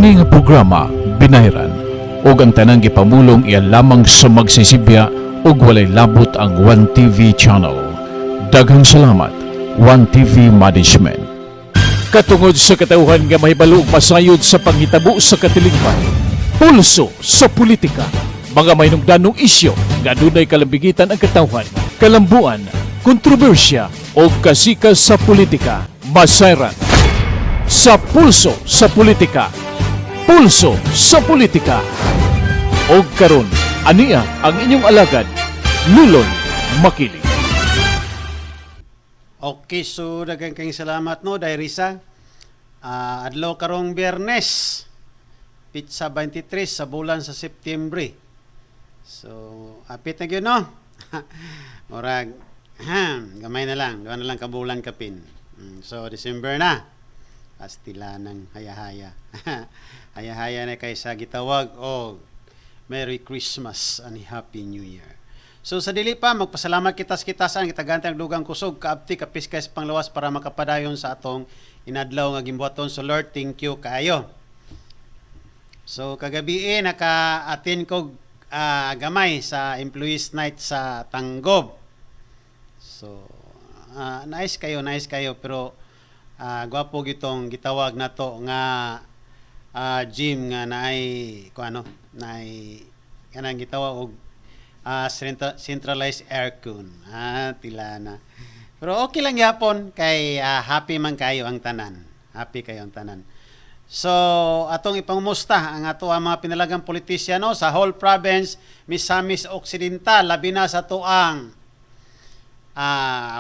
Kini nga programa binayran ug ang tanang gipamulong iya lamang sa magsisibya ug walay labot ang One TV channel. Daghang salamat One TV Management. Katungod sa katauhan nga mahibalo ug masayod sa panghitabo sa katilingban. Pulso sa politika. Mga mahinungdanong isyu nga dunay kalambigitan ang katauhan, kalambuan, kontrobersya o kasikas sa politika. Masayran sa Pulso sa Politika. Pulso sa Politika. O karon, aniya ang inyong alagad, Luloy Makiling. Okay, so daghang kayong salamat no, Dairisa. Adlaw karong Biyernes, Pitsa 23 sa bulan sa Setyembre. So, apit na gyud no. Murag gamay na lang, gawa na lang kabulan kapin. So, December na. Pastila ng haya-haya. Haya-haya na kay sa gitawag o Merry Christmas and Happy New Year. So sa dili pa, magpasalamat kitas-kitasan, kitagante ang dugang kusog, kaabti, kapis kayo sa panglawas para makapadayon sa atong inadlaw nga gimbuhaton. So Lord, thank you kaayo. So kagabi naka-attend ko gamay sa Employees Night sa Tanggob. So nice kayo, pero gwapo gitong gitawag na to nga gym nga naay naay kanang gitawag og centralized aircon. Tila na. Pero okay lang yapon kay happy man kayo ang tanan. Happy kayo ang tanan. So atong ipangumusta ang ato ang mga pinalagang politisyano sa whole province Misamis Occidental, labi na sa tuang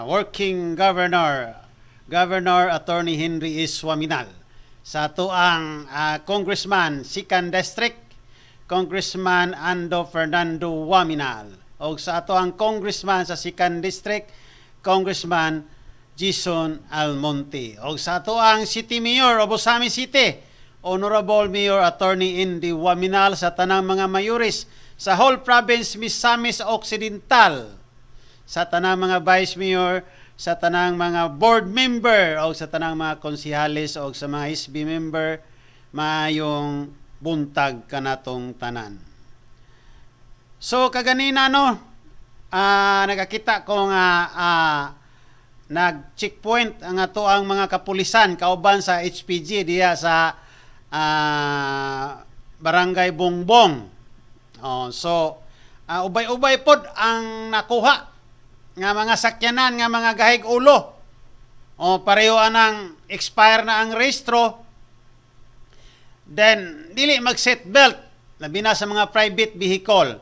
working Governor Attorney Henry Iswaminal, sa tuang Congressman Sikan District, Congressman Ando Fernando Waminal, o sa tuang Congressman sa Sikan District, Congressman Jason Almonte, o sa tuang City Mayor of Osami City, Honorable Mayor Attorney Indy Waminal, sa tanang mga mayores sa whole province Misamis Occidental, sa tanang mga Vice Mayor, sa tanang mga board member o sa tanang mga konsihalis o sa mga SB member, mayong buntag kanatong tanan. So kaganina nagakita ko nga nag-checkpoint ang ato ang mga kapulisan kauban sa HPG diya sa Barangay Bongbong. So ubay-ubay pod ang nakuha nga mga sakyanan, nga mga gahig ulo. Pareho anang expire na ang rehistro. Then, dili mag-seat belt. Labi na sa mga private vehicle.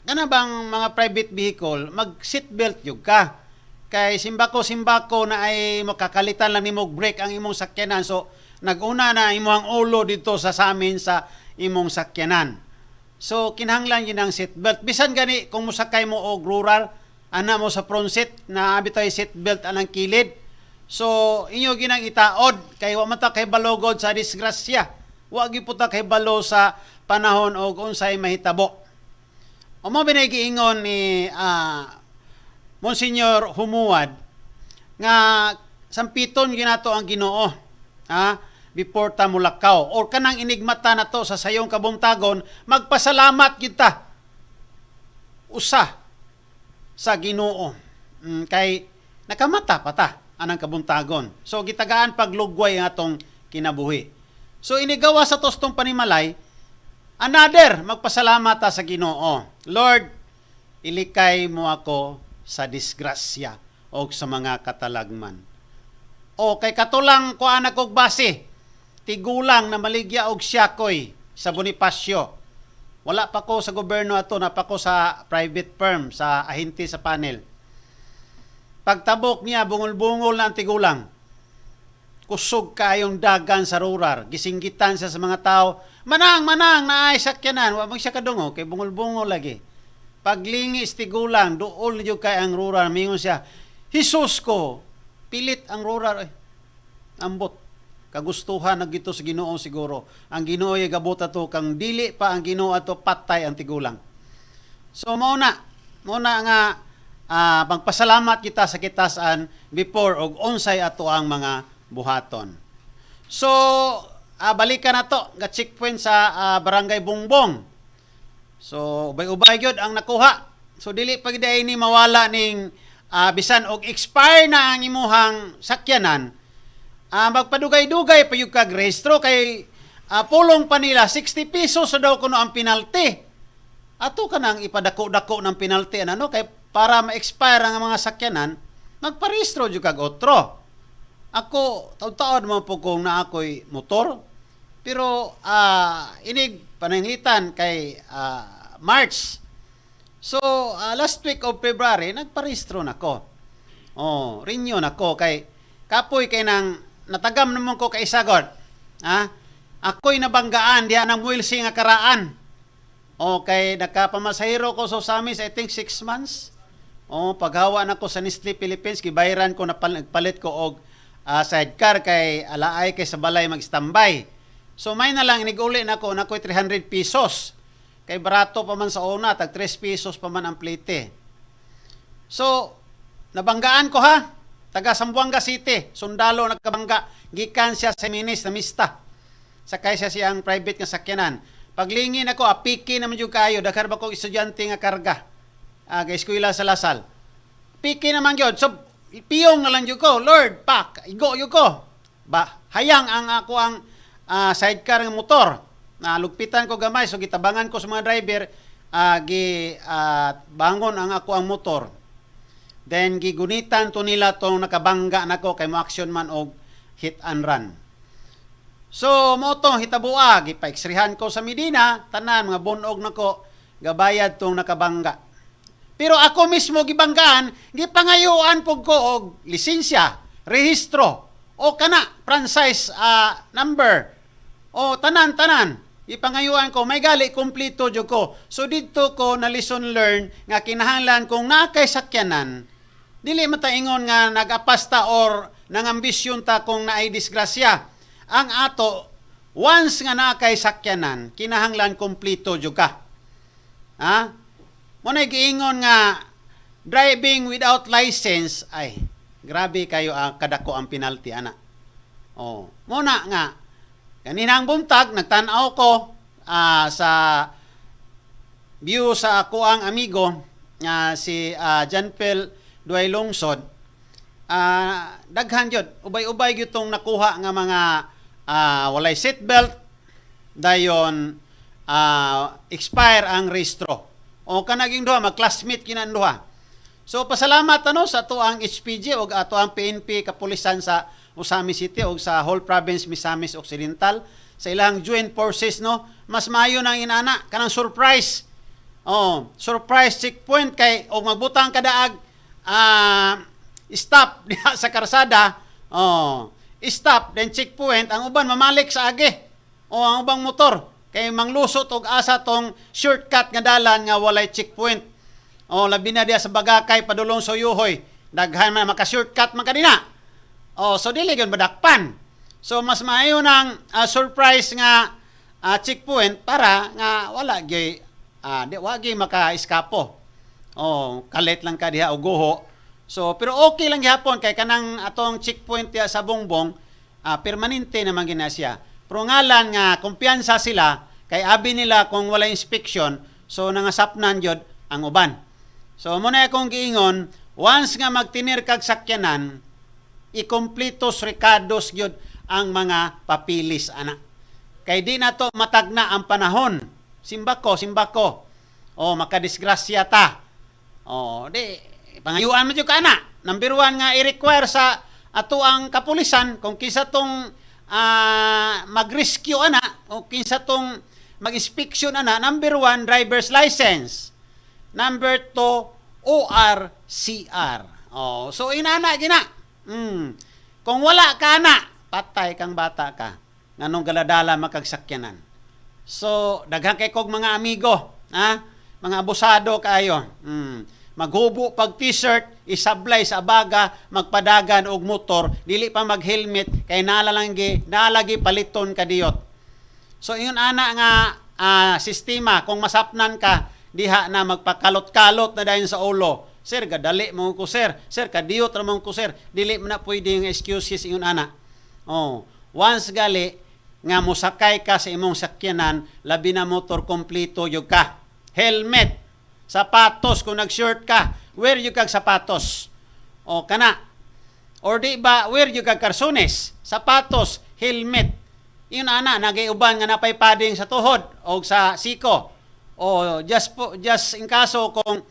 Kana bang mga private vehicle, mag-seat belt yun ka. Kay simbako na ay makakalitan lang ni mo break ang imong sakyanan. So, nag-una na imong ulo dito sa amin sa imong sakyanan. So, kinahanglan yun ang seatbelt. Bisan gani, kung musakay mo og rural, ana mo sa front seat, na abitoy seatbelt anang kilid. So, inyo ginang itaod, kay wa man ta kay balogod sa disgrasya. Wa giputa kay balo sa panahon og unsay mahitabo. Mo binagiingon ni Monsignor Humuad nga sampiton ginato ang Ginoo. Before ta mulakaw or kanang inigmata na to sa sayong kabuntagon, magpasalamat kita usa sa Ginoo kay nakamata pa ta anang kabuntagon. So gitagaan paglugway ang atong kinabuhi. So inigawa sa tostong panimalay, another magpasalamat ta sa Ginoo. Lord, ilikay mo ako sa disgrasya o sa mga katalagman. O kay katulang ko anak og base, tigulang na maligya og siyakoy sa Bonifacio. Wala pa ko sa gobyerno ato, na pa ko sa private firm, sa ahente sa panel. Pagtabok niya, bungol-bungol na ang tigulang. Kusog kayong dagan sa rural. Gisinggitan siya sa mga tao, manang, naay sakyanan. Huwag siya kadungo, kay bungol-bungol lagi. Paglingis tigulang, dool niyo kay ang rural. Mingon siya, Jesus ko, pilit ang rural. Ambot. Kagustuhan na gito sa Ginoo siguro. Ang Ginoo ay gabot ato kang dili pa ang Ginoo ato patay ang tigulang. So muna nga magpasalamat kita sa kitasan before og unsay ato ang mga buhaton. So balikan na to, ga checkpoint sa Barangay Bungbong. So, ubay-ubay gyud ang nakuha. So, dili pag ni mawala ning bisan og expire na ang imuhang sakyanan, magpadugay-dugay pa yung kag-rehistro kay pulong pa nila 60 pesos so daw kuno ang penalty. Ato ka nang ipadako-dako ng penalty ano kay para ma-expire ang mga sakyanan, magparehistro jud kag otro. Ako taud-taud man po kung na ako'y motor, pero inig pananglitan kay March. So, last week of February, nagparehistro na ko. Renew na ko. Kay, kapoy kay nang natagam naman ko kay Isagod. Ako'y nabanggaan diya ng Muilsi nga karaan. Kay nakapamasahiro ko sa Samis, I think 6 months. Paghawa na ko sa Nestle Philippines, gibayaran ko na palit ko og sidecar kay alaay kay sa balay mag-standby. So, may na lang, iniguli na ko, nako'y 300 pesos. Kay barato pa man sa una, tag 3 pesos pa man ang plate. So, nabanggaan ko ha, taga Zamboanga City, sundalo nagkabangga, gikan siya sa Minis na Mista. Sakay siya siyang private nga sakyanan. Paglingin ako, piki naman yung kayo, daghar ba kong estudyante nga karga, eskwela sa Lasal. Piki naman yun, so, piyong na lang yun ko, Lord, pak, igo yun ko. Hayang ang ako ang sidecar ng motor. Lugpitan ko gamay, so gitabangan ko sa mga driver, bangon ang ako ang motor. Then gigunitan to nila tong nakabangga nako kay mo action man og hit and run. So mo to hitabua, gipa-exrihan ko sa Medina, tanan mga bunog nako gabayad tong nakabangga. Pero ako mismo gibanggaan, gipangayuan pug ko og lisensya, rehistro o kana franchise number. Tanan. Ipangayuan ko, may gali, kumplito dyo ko. So, dito ko na lesson learn nga kinahanglan kung nakay sakyanan, dili mataingon nga nag-apasta or nangambisyon ta kung naay disgrasya. Ang ato, once nga nakay sakyanan, kinahanglan kumplito dyo ka. Muna giingon nga, driving without license, ay, grabe kayo kadako ang penalty, ana. Muna nga, kaninang buntag, nagtanaw ko sa view sa ako ang amigo si Janpel Duay Lungsod. Daghan yun, ubay-ubay yun nakuha nga mga walay seatbelt, dayon expire ang rehistro. Kanaging duha, mag-classmate kinan duha. So, pasalamat sa ato ang HPG o ato ang PNP kapulisan sa Usami City o sa whole province Misamis Occidental sa ilang joint forces mas maayo nang inana kanang surprise surprise checkpoint kay og magbutang kadaag stop diha sa karsada stop then checkpoint ang uban mamalik sa agi ang ubang motor kay manglusot og asa tong shortcut nga dalan nga walay checkpoint labi na diha sa Bagakay padulong sa Yuhoy daghan man maka shortcut man kanina. So dili gyud badakpan. So mas maayo nang surprise nga checkpoint para nga wala gyud wagi maka-eskapo. Kalit lang ka diha og guho. So pero okay lang gyapon kay kanang atong checkpoint diha sa Bongbong permanente naman gina siya. Pero ngalan nga kumpiyansa sila kay abi nila kung wala inspection so nangasapnan gyud ang uban. So muna akong giingon once nga magtinir kag sakyanan ikompletos recados gyud ang mga papilis ana. Kay di na to matagna ang panahon. Simbako. Makadisgrasya ta. Di pangayuan mo jud ka ana. Number 1 nga i-require sa ato ang kapulisan kung kinsa tong mag-rescue ana o kinsa tong mag-inspection ana. Number 1 driver's license. Number 2 ORCR. So inana gina. Kung wala ka na, patay kang bata ka. Nganong galadala makagsakyanan. So, daghan kay kog mga amigo, mga abusado kayo. Maghubo pag t-shirt, isablay sa baga, magpadagan og motor, dili pa mag-helmet, kay nalagi paliton ka diyot. So, yun ana nga sistema, kung masapnan ka, diha na magpakalot-kalot na dayon sa ulo. Sir, kadali mo ko sir. Sir, kadiyot ramon ko sir. Dili mo na pwede yung excuses yung ana. Once gali, nga mosakay ka sa imong sakyanan, labi na motor kompleto yun ka. Helmet, sapatos, kung nag-shirt ka, wear yun kag sapatos. O kana. Or di ba, wear yun kag karsones, sapatos, helmet. Yun ana, nagayuban nga napay padding sa tuhod o sa siko. O just in kaso kung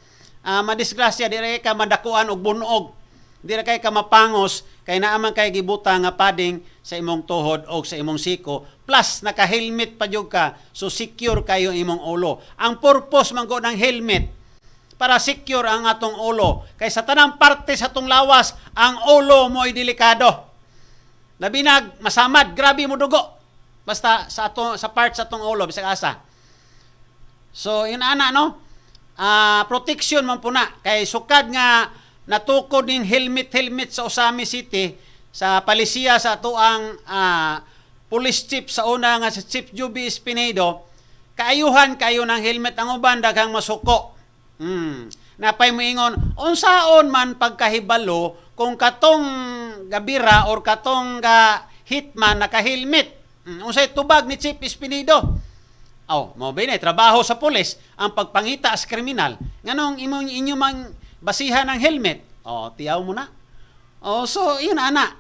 madisgrasya, di rin ka madakuan og bunog. Di rin ka mapangos, kay naaman kay gibuta nga padding sa imong tuhod o sa imong siko. Plus, naka-helmet pa jud ka, so secure kayo imong ulo. Ang purpose man ko ng helmet, para secure ang atong ulo. Kay sa tanang parte sa atong lawas, ang ulo mo ay delikado. Labinag, masamad, grabe mo dugo. Basta sa part sa atong ulo, bisag asa. So, yun ana, no? Protection man po na. Kay sukad nga natukod ng helmet sa Osami City, sa palisiya sa atuang police chief sa una nga si Chief Juby Espinedo, kaayuhan kayo ng helmet ang uban daghang masuko. Napay moingon, unsaon man pagkahibalo kung katong gabira or katong hitman naka-helmet. Unsay tubag ni Chief Espinedo? Mo ba trabaho sa pulis ang pagpangita as kriminal. Nganong inyo mang basihan ng helmet? Tiyaw mo na. So yun ana.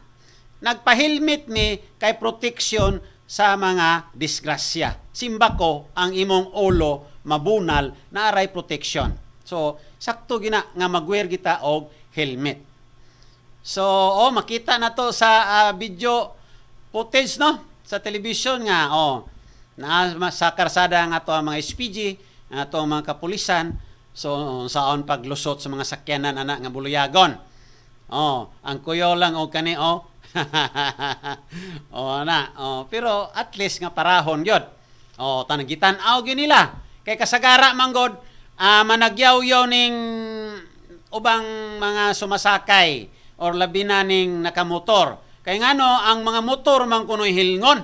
Nagpa-helmet ni kay protection sa mga disgrasya. Simba ko ang imong ulo mabunal na aray protection. So sakto gina nga mag-wear kita og helmet. So makita na to sa video footage, no, sa television nga na sa karsada nga to ang mga SPG, ato ang mga kapulisan. So saon paglusot sa mga sakyanan ana nga buluyagon. Ang kuyo lang og kani pero at least nga parahon yun. Tanagitan-aw gyud nila. Kay kasagara manggod managyaw-yaw ning ubang mga sumasakay or labi na ning nakamotor. Kay ngano ang mga motor man kunoy hilngon.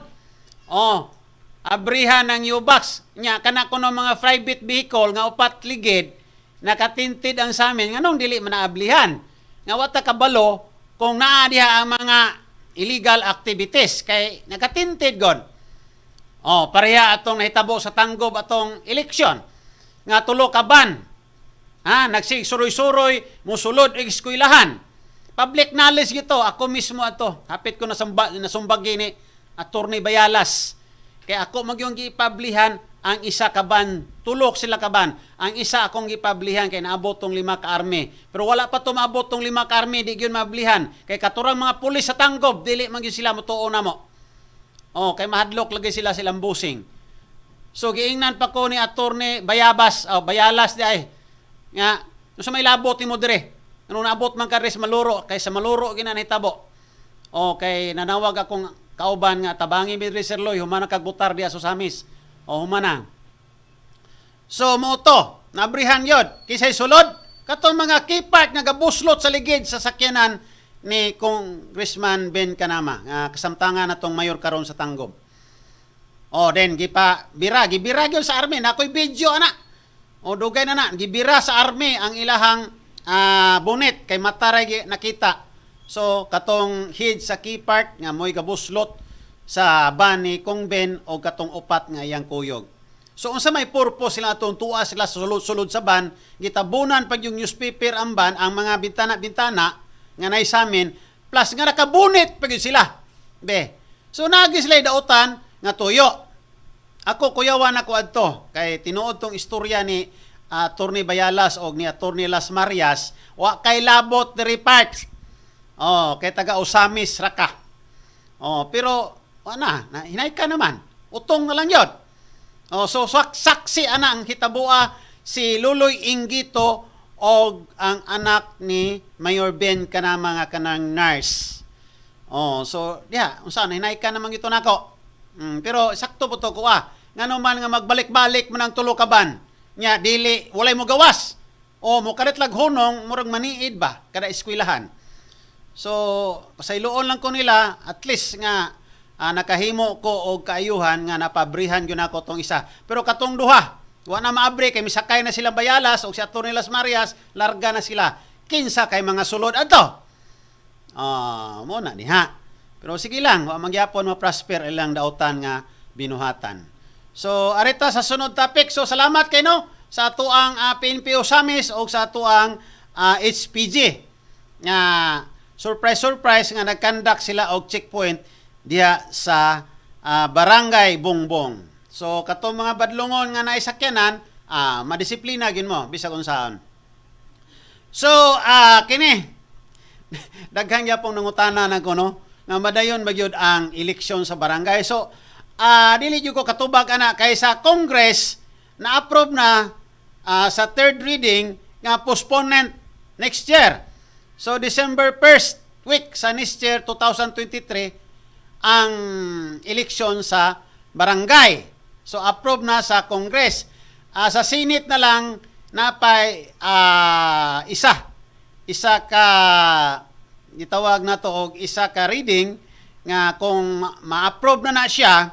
Abrihan ng U-Box. Nya kana kuno mga private vehicle nga upat ligid nakatintid ang samin nganong dili man naablihan. Nga wata kabalo kung naa diha ang mga illegal activities kay nakatintid gon. Pareha atong nahitabo sa tanggob atong eleksyon nga tulo ka ban. Nagsigsuroy-suroy musulod og eskwelahan. Public knowledge gito, ako mismo ato. Hapit ko nasumbag ni Attorney Bayalas. Kay ako magyong gipablihan ang isa ka ban, tulok sila ka ban. Ang isa akong gipablihan kay naabot tong 5 ka army. Pero wala pa to maabot tong 5 ka army, di gyud mablihan. Kay katurang mga pulis sa tanggob, dili man gyud sila motuo na mo. Kay mahadlok lagi sila silang busing. So giingnan pa ko ni Attorney Bayalas di ay. Nga, sa may labot ni mo dire. Ano naabot man ka res maluro, kay sa maluro ginanitabo. Kay nanawag akong kauban nga tabangi mi Sir Loy, humana kag butar diya sa Samis. Humana. So mo to, nabrihan yod. Kisay sulod, katong mga keypark nga gabuslot sa ligid sa sakyanan ni Congressman Ben Canama, kasamtangan natong mayor karon sa Tanggob. Then gibira gyud sa army, nakoy video ana. Dugay na gibira sa army ang ilahang bonnet kay mataray nakita. So katong head sa keypark nga moy gabuslot sa ban ni Kong Ben o katong upat nga iyang kuyog. So unsa may purpose sila atong tuwa sila sulod-sulod sa ban, gitabunan pag yung newspaper ang ban, ang mga bintana nga naisamin, plus nga nakabunit pag yun sila. So nagi sila dautan nga tuyo. Ako kuyawan ako adto kay tinuod tong istorya ni Attorney Bayalas o ni Attorney Las Marias, wa kay labot diri parts. Kay taga Osamis raka. Pero hinay ka naman. Utong na lang 'yon. So saksi ana ang hitabua si Luloy Ingito o ang anak ni Mayor Ben Canama nga kanang nurse. So unsa hinay ka naman ito nako. Pero sakto po to ko ngano man nga magbalik-balik man ang tulo ka ban. Nya dili walay mo gawas. Mo karet lag hunong murag maniid ba kada eskwelahan. So pasayloon lang ko nila at least nga nakahimo ko og kaayuhan nga napabrihan gyud nako tong isa. Pero katong duha, wa na maabri kay misakay na sila Bayalas o si Attorney Las Marias, larga na sila. Kinsa kay mga sulod adto. Mo na diha. Pero sige lang, wa mangyapon ma-prosper ilang dautan nga binuhatan. So arita sa sunod topic. So salamat kay no sa atuang PNP Osamis o sa atuang HPG nga surprise nga nagkandak sila og checkpoint diha sa Barangay Bongbong. So katong mga badlongon nga naisakyanan, madisiplina gin mo bisag unsaon. So kini daghang gyapon nangutana na ko no nga madayon magyud ang eleksyon sa barangay. So dili jud ko katubag ana kay sa Congress na approve na sa third reading nga postponement next year. So December 1st week sa next year 2023 ang eleksyon sa barangay. So approve na sa Congress. Sa Senate na lang napay isa ka gitawag na to og isa ka reading nga kung ma-approve na siya,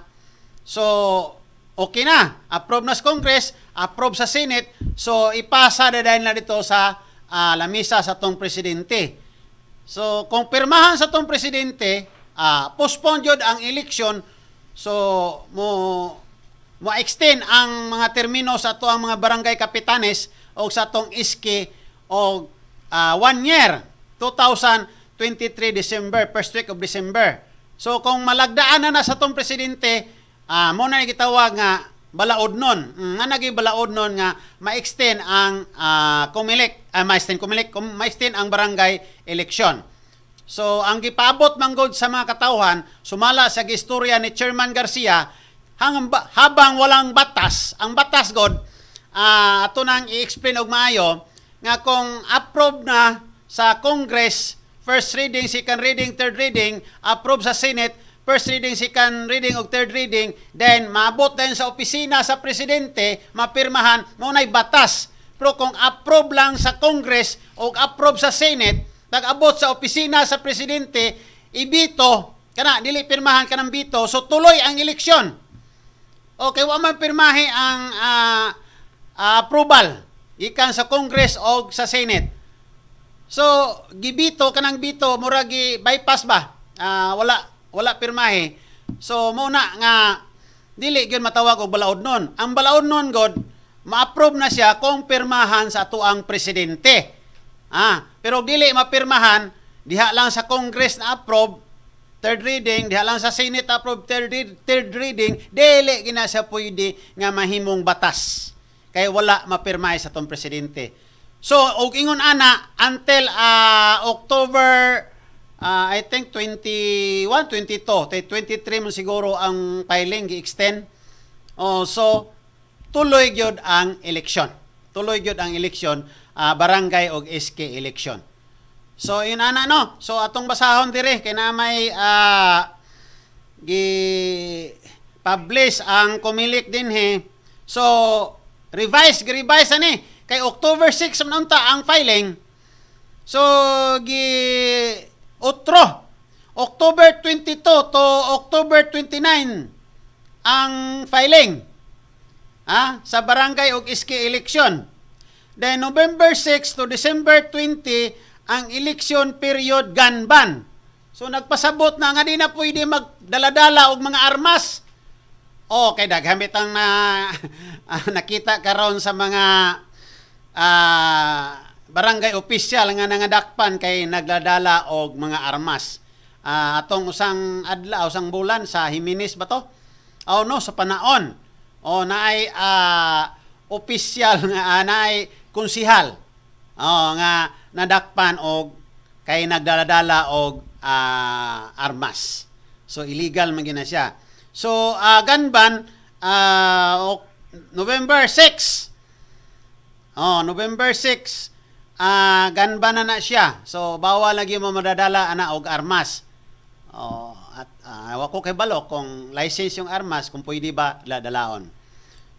so okay na. Approve na sa Congress, approve sa Senate, so ipasa na dahil na dito sa lamisa sa tong presidente. So kung pirmahan sa tong presidente, postpone jud ang election, so mo extend ang mga termino sa ato ang mga barangay kapitanes o sa atong iski o 1 year 2023 December, first week of December. So kung malagdaan na sa atong presidente, mo na gitawag nga balaod nun. Nga naging balaod nun nga ma-extend ang ma-extend ang barangay election. So ang gipaabot manggod sa mga katawhan sumala sa gistorya ni Chairman Garcia habang walang batas, ang batas god ato nang i-explain og maayo nga kung approve na sa Congress first reading, second reading, third reading, approve sa Senate first reading, second reading ug third reading, then maabot din sa opisina sa presidente, mapirmahan mo nay batas. Pero kung approve lang sa Congress o approve sa Senate, pag-abot sa opisina sa presidente, ibito, kana, dili pirmahan ka ng bito, so tuloy ang eleksyon. Okay, wa man pirmahi ang approval, ikan sa Congress o sa Senate. So, gibito, kanang bito, muragi bypass ba? Wala pirmahi. So, muna nga, dili gyud matawag og balaod nun. Ang balaod nun, God, ma-approve na siya kung pirmahan sa atuang presidente. Pero dili mapirmahan, diha lang sa Congress na approve, third reading, diha lang sa Senate approve, third reading, dili gina siya pwede nga mahimong batas. Kaya wala mapirmahay sa tong presidente. So, og ingon ana, until October, I think 21, 22, 23 man siguro ang filing gi-extend. So, tuloy gyud ang eleksyon. Tuloy gyud ang eleksyon, barangay og SK election. So yun ana no. So atong basahon dire kay na may gi-publish ang Comelec dinhi. So revise ani kay October 6 man unta ang filing. So otro October 22 to October 29 ang filing sa barangay og SK election. Then November 6 to December 20 ang election period ganban. So nagpasabot na nga di na pwede magdaladala og mga armas. Okay, daghamit ang nakita karon sa mga barangay official nga nangadakpan kay nagladala og mga armas. Atong usang adlaw, usang bulan sa Jimenez ba to? No, sa Panaon. Naay official nga naay konsihal nga nadakpan og kay nagdaladala og armas. So illegal man gina siya. So ganban November 6. November 6 ganban na siya. So bawal lagi mo madadala ana og armas. At wako kay balo kung license yung armas kung pwede ba dalaon.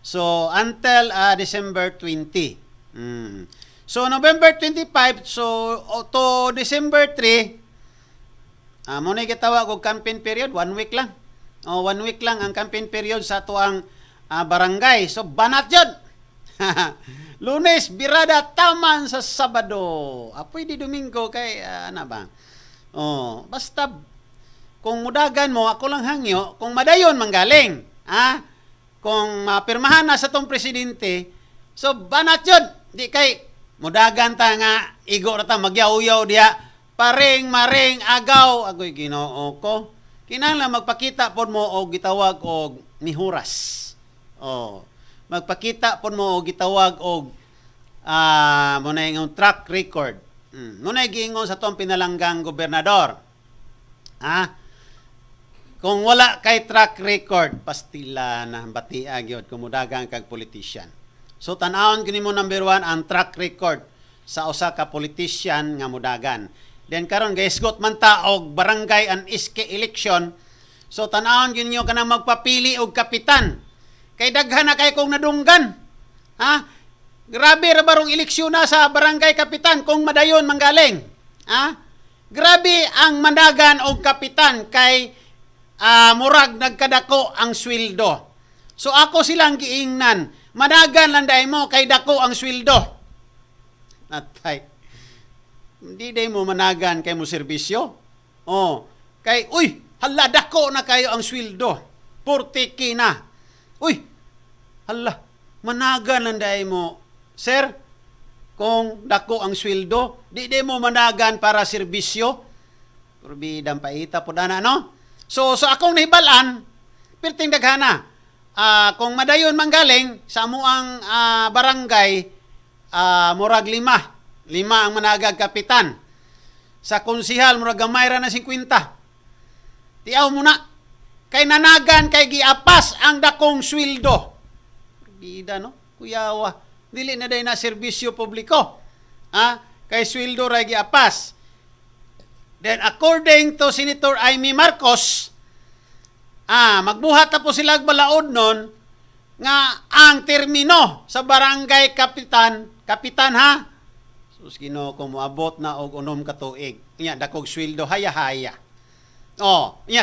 So until December 20. So November 25 so to December 3 mo na gitawag og campaign period, 1 week lang. 1 week lang ang campaign period sa tuang barangay. So banat jud. Lunes birada taman sa Sabado. Pwede Domingo kay ana ba? Basta kung mudagan mo, ako lang hangyo, kung madayon manggaling, kung mapirmahan na sa tong presidente, so banat yun, di kay mudagan ta nga, igo na ta, magyaw-yaw diya, paring, maring, agaw, agoy Ginoo ko, kinahanglan magpakita pod mo og gitawag og mihuras. Magpakita pod mo og gitawag og muna yung track record. Muna giingon sa tong pinalanggang gobernador. Kung wala kay track record, pastila na batia gyud kumudagan kag politician. So tan-awon kini mo number 1 ang track record sa usa ka politician nga mudagan. Then karon gaisgot man ta og barangay and iske election. So tan-awon gyud nyo kanang magpapili og kapitan. Kay daghan na kay kung nadunggan. Grabe ra barong eleksyon na sa barangay kapitan kung madayon manggaling. Grabe ang mandagan og kapitan kay murag nagkadako ang sweldo. So ako silang giingnan, madagan lang dai mo kay dako ang sweldo. Natay. Hindi day mo managan kay mo serbisyo. Kay hala dako na kayo ang sweldo. 40K na. Hala, managan lang dai mo. Sir, kung dako ang sweldo, di mo managan para serbisyo. Kurbidang paita po dana, no? So akong nahibalan, pirting daghana. Kung madayon manggaling, sa amuang barangay, murag 5 ang managag kapitan. Sa konsihal, murag gamay ra na 50. Tiyaw mo na. Kay nanagan, kay giapas ang dakong sweldo. Bida, no? Kuyawa. Dili na day na serbisyo publiko. Kay sweldo ra giapas. Then, according to Senator Amy Marcos, magbuhat na po sila balaod nun nga ang termino sa barangay kapitan ha? Sus Ginoo ko moabot na og 6 ka tuig. Nya dakog sweldo haya-haya.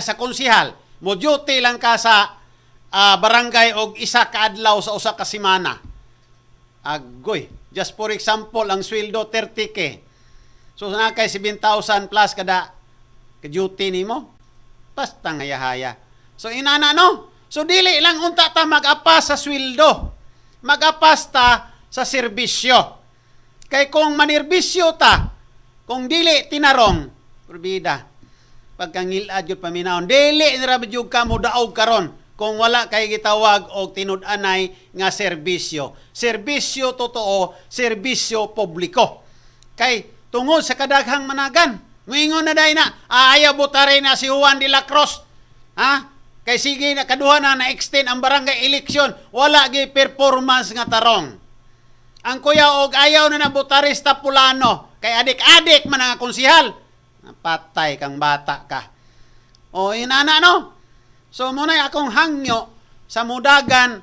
Sa konsihal, mo duty lang ka sa barangay og 1 ka adlaw sa usa ka semana. Agoy, just for example, ang sweldo 30K. So na kay 7,000 plus kada ka-duty nimo. Basta haya-haya. So inana no. So dili lang unta ta mag-apas sa sweldo. Mag-apas ta sa serbisyo. Kay kung manirbisyo ta, kung dili tinarong, purbida. Pagkangilad jud paminawon, dili ra jud ka mo daog karon kung wala kay gitawag og tinud-anay nga serbisyo. Serbisyo totoo, serbisyo publiko. Kay tungod sa kadaghang managan, moingon na day na, ayaw butare na si Juan de la Cruz. Kay sige na kaduha na-extend ang barangay eleksyon, wala gi performance nga tarong. Ang kuya og ayaw na butare sa Pulano, kay adik-adik man ang konsihal. Patay kang bata ka. Inana no? So munay akong hangyo sa mudagan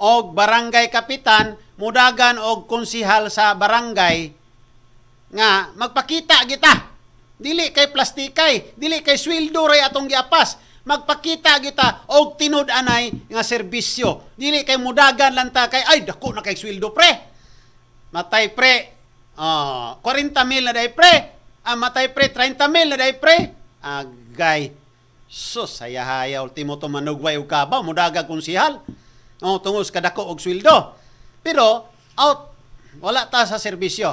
og barangay kapitan, mudagan og konsihal sa barangay, nga magpakita kita. Dili kay plastikay, dili kay sweldo ray atong giapas. Magpakita kita og tinud-anay nga serbisyo. Dili kay mudagan lang ta kay dako na kay sweldo pre. Matay pre 40,000 na day pre. Matay pre 30,000 na day pre. Agay. Sus haya-haya ultimo to manugway og kabaw mudaga konsihal. Tungos kadako og sweldo. Pero out wala ta sa serbisyo.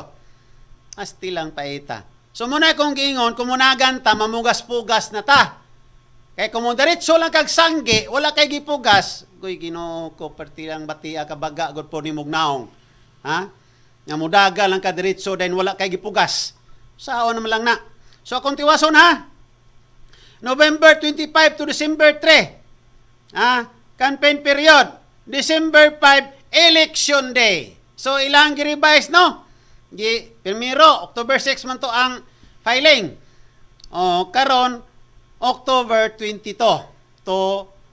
Asti lang paita. So muna kong giingon, kumunagan ta, mamugas-pugas na ta. Kaya kung diretso lang kag sangge, wala kay gipugas, Goy Ginoo ko perti lang batia kabaga god po ni mugnaong. Nga mudaga lang ka diretso dahil wala kay gipugas. Sao naman lang na. So akong tiwason ha. November 25 to December 3. Campaign period. December 5, election day. So ilang gi-revise no? Primero, October 6 man to ang filing. Karon October 22 to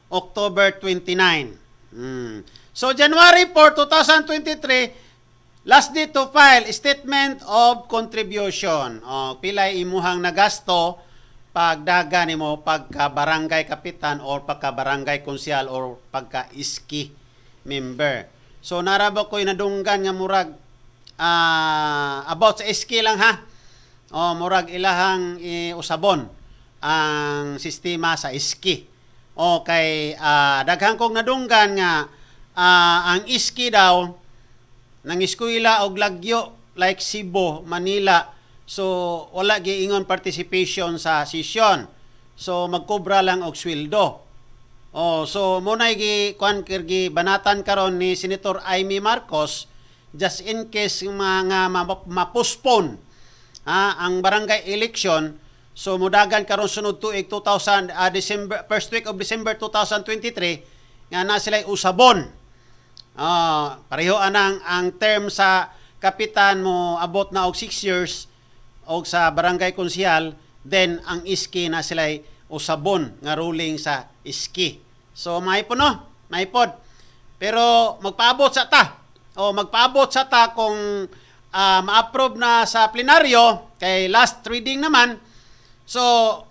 October 29. So January 4, 2023, last day to file statement of contribution. Pilay imuhang nagasto pagdaga nimo pagka barangay kapitan or pagka barangay konsyal or pagka iski member. So naraba ko'y nadunggan nga murag about sa SK lang ha. Murag ilahang usabon. ang sistema sa iski. O kay daghang kong nadunggan nga ang iski daw ng eskwela og lagyo like Cebu, Manila. So wala giingon participation sa session. So magkobra lang og sweldo. So munay gi banatan karon ni Senator Amy Marcos just in case mga ma-postpone ang barangay election. So mudagan karon sunod tuig December, first week of December 2023 nga na sila usabon. Pareho anang ang term sa kapitan mo abot na og 6 years og sa barangay konsehal, then ang iski na sila usabon nga ruling sa iski. So maipon no, maipod. Pero magpaabot sa ta. Magpaabot sa ta kung ma-approve na sa plenaryo kay last reading naman. So,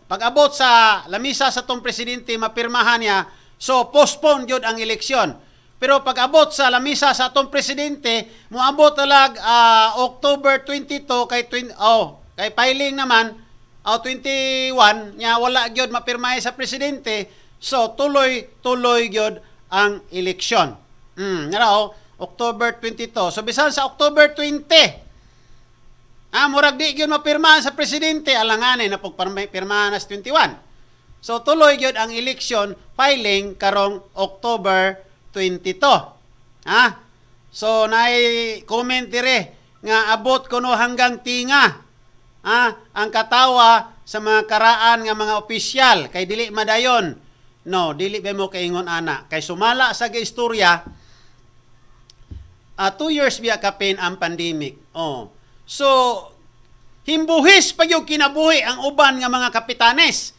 pag-abot sa lamisa sa tong presidente, mapirmahan niya, so postpone yun ang eleksyon. Pero pag-abot sa lamisa sa tong presidente, muabot talag October 22 kay filing naman 21 nya wala gyud mapirmahe sa presidente. So tuloy gyud ang eleksyon. October 22. So bisan sa October 20 murag di gyud mapirmahan sa presidente, alanganin na pagpirmahan sa 21. So tuloy gyud ang election filing karong October 22. So naay comment dire nga abot kuno hanggang tinga. Ang katawa sa mga karaan nga mga opisyal kay dili madayon. No, dili ba mo kaingon ana kay sumala sa istorya 2 years biya kapin ang pandemic. So, himbuhis pa yung kinabuhi ang uban nga mga kapitanes.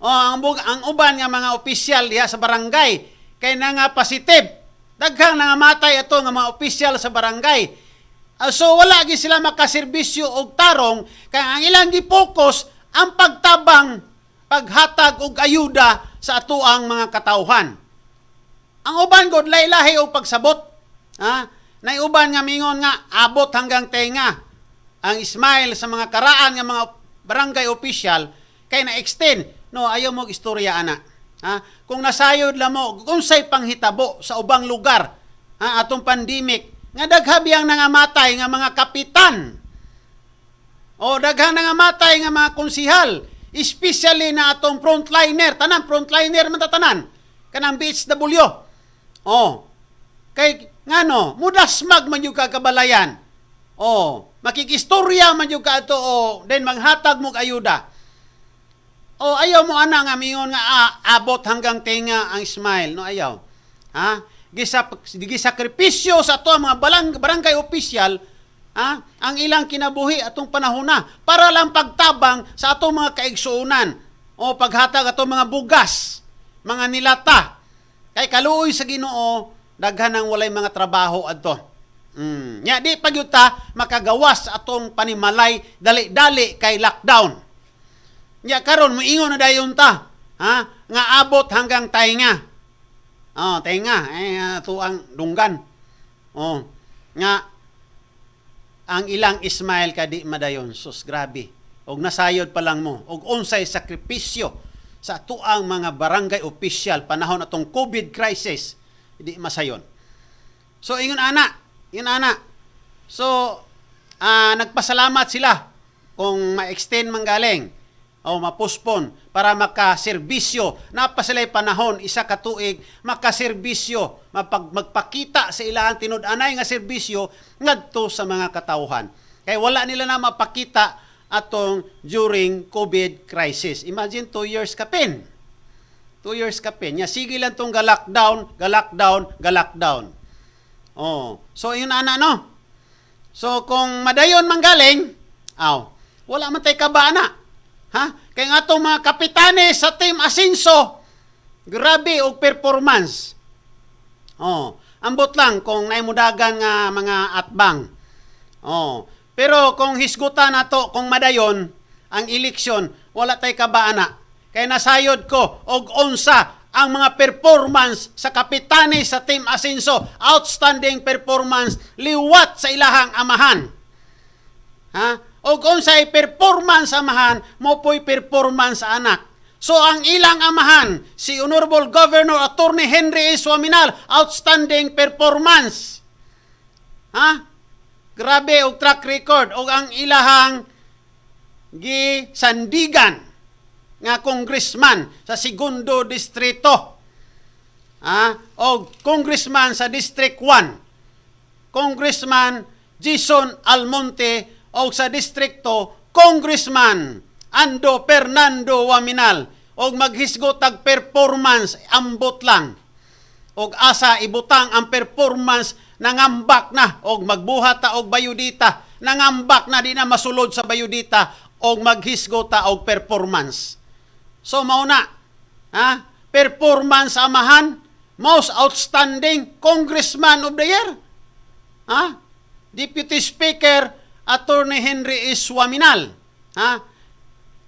Ang uban nga mga opisyal diha sa barangay. Kay na nga positive. Daghang nangamatay ato nga mga opisyal sa barangay. So, wala gi sila makaserbisyo og tarong. Kaya ang ilang gipokus ang pagtabang, paghatag og ayuda sa atoang mga katawhan. Ang uban god lahi-lahi og pagsabot. Naiuban nga mingon nga abot hanggang tenga ang smile sa mga karaan nga mga barangay official kay na-extend. No, ayaw mo istorya ana. Kung nasayod lang mo, kung say panghitabo sa ubang lugar, atong pandemic, nga daghabi ang nangamatay nga mga kapitan. Daghang nangamatay nga mga konsihal, especially na atong frontliner, frontliner man tatanan, kanang BHW. Kay ngano, mudasmag man yung kakabalayan. Makikistorya man yung kato, then maghatag mo ayuda. Ayaw mo ana nga mingon nga abot hanggang tenga ang smile. No, ayaw. Gisakripisyo sa ato mga barangay official, ang ilang kinabuhi atong panahon na para lang pagtabang sa atong mga kaigsuunan o paghatag atong mga bugas, mga nilata. Kay kaluoy sa Ginoo, daghan ang walay mga trabaho adto. Di pagyuta makagawas atong panimalay dali-dali kay lockdown. Karon moingon na dayon ta, nga abot hanggang tainga. Tainga tuang dunggan. Nga ang ilang Ismail kadi madayon, sus grabe. Og nasayod pa lang mo og unsay sakripisyo sa tuang mga barangay official panahon atong COVID crisis. Di masayon. So, ingon ana. So, nagpasalamat sila kung ma-extend manggaling o ma-postpone para makaserbisyo. Napasilay panahon, isa ka tuig, makaserbisyo, magpakita sa ilang tinud-anay nga serbisyo ngadto sa mga katawhan. Kaya wala nila na mapakita atong during COVID crisis. Imagine 2 years kapin. 2 years kapin. Sige lang itong galakdown. So, yun ana, no? So, kung madayon manggaling, wala man tayo kabana. Kaya nga itong mga kapitanes sa Team Asinso, grabe og performance. Ambot lang kung naimudagan nga mga atbang. Pero kung hisgutan nato, kung madayon, ang eleksyon, wala tayo kabana. Kaya nasayod ko, og unsa ang mga performance sa kapitanes sa Team Asinso. Outstanding performance, liwat sa ilahang amahan. o unsay performance sa amahan, mo po'y performance sa anak. So ang ilang amahan, si Honorable Governor Attorney Henry A. Suaminal, outstanding performance. Ha? Grabe og track record og ang ilahang gisandigan nga congressman sa segundo distrito. O congressman sa District 1. Congressman Jason Almonte o sa distrikto Congressman Ando Fernando Waminal og maghisgot tag performance ambot lang. Og asa ibutang ang performance nangambak na og magbuhat ta og bayudita, nangambak na di na masulod sa bayudita og maghisgot ta og performance. So mauna, performance amahan, most outstanding congressman of the year. Deputy Speaker Attorney Henry S. Suaminal.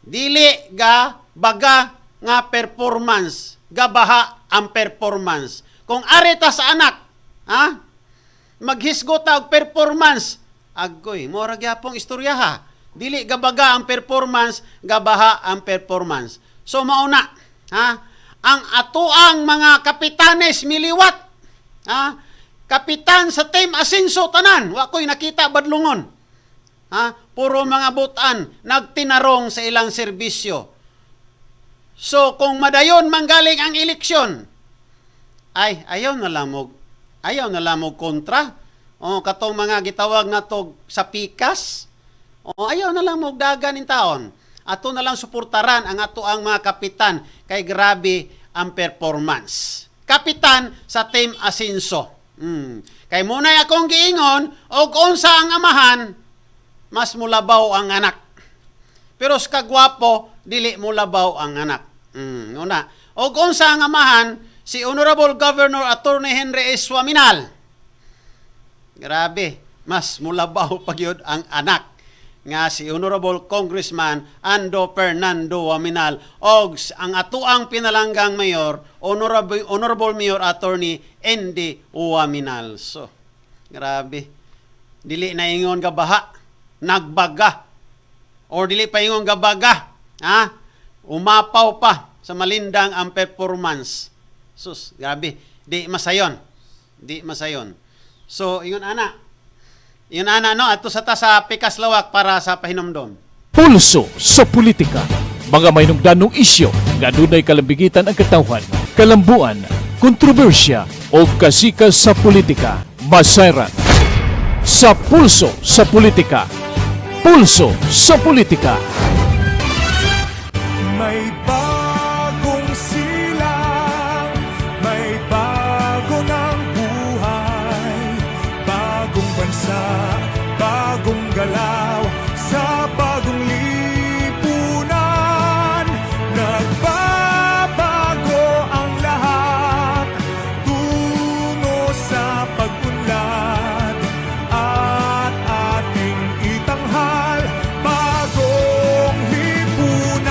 Dili ga baga nga performance, gabaha ang performance. Kung areta sa anak, maghisgot og performance, agoy, mora gyapong istorya ha. Dili gabaga ang performance, gabaha ang performance. So mauna, ang atuang mga kapitanes miliwat, kapitan sa Team Asinso tanan, wa ko'y nakita badlungon. Puro mga butan nagtinarong sa ilang serbisyo. So kung madayon manggaling ang eleksyon, ay ayaw na lamog kontra. Katong mga gitawag na to sa pikas. Ayaw na lamog dagan in taon. Ato na lang suportaran ang ato ang mga kapitan kay grabe ang performance. Kapitan sa Team Asinso. Kay munay akong giingon og unsa ang amahan, mas mulabaw ang anak. Pero sa kagwapo, dili mulabaw ang anak. Una. Og unsa ang amahan, si Honorable Governor Attorney Henry S. Suaminal. Grabe, mas mulabaw pa gyud ang anak nga si Honorable Congressman Ando Fernando Waminal og ang atuang pinalanggang mayor, Honorable Mayor Attorney Andy Waminal. So, grabe. Dili na ingon gabaha, nagbaga. Or dili pa ingon gabaga, umapaw pa sa malindang ang performance. Sus, grabe. Di masayon. So, ingon ana. Yun ana, no? Ato sa pikas lawak para sa pahinomdom. Pulso sa politika. Mga mahinungdanong isyo nga dunay kalambigitan ang katawhan, kalambuan, kontrobersya o kasikas sa politika. Masayran sa Pulso sa Politika. Pulso sa Politika. May bagong silang, may bago ng buhay, bagong bansa, bagong galaw, sa bagong lipunan. Nagbabago ang lahat, tungo sa pag-unlad, at ating itanghal bagong lipunan.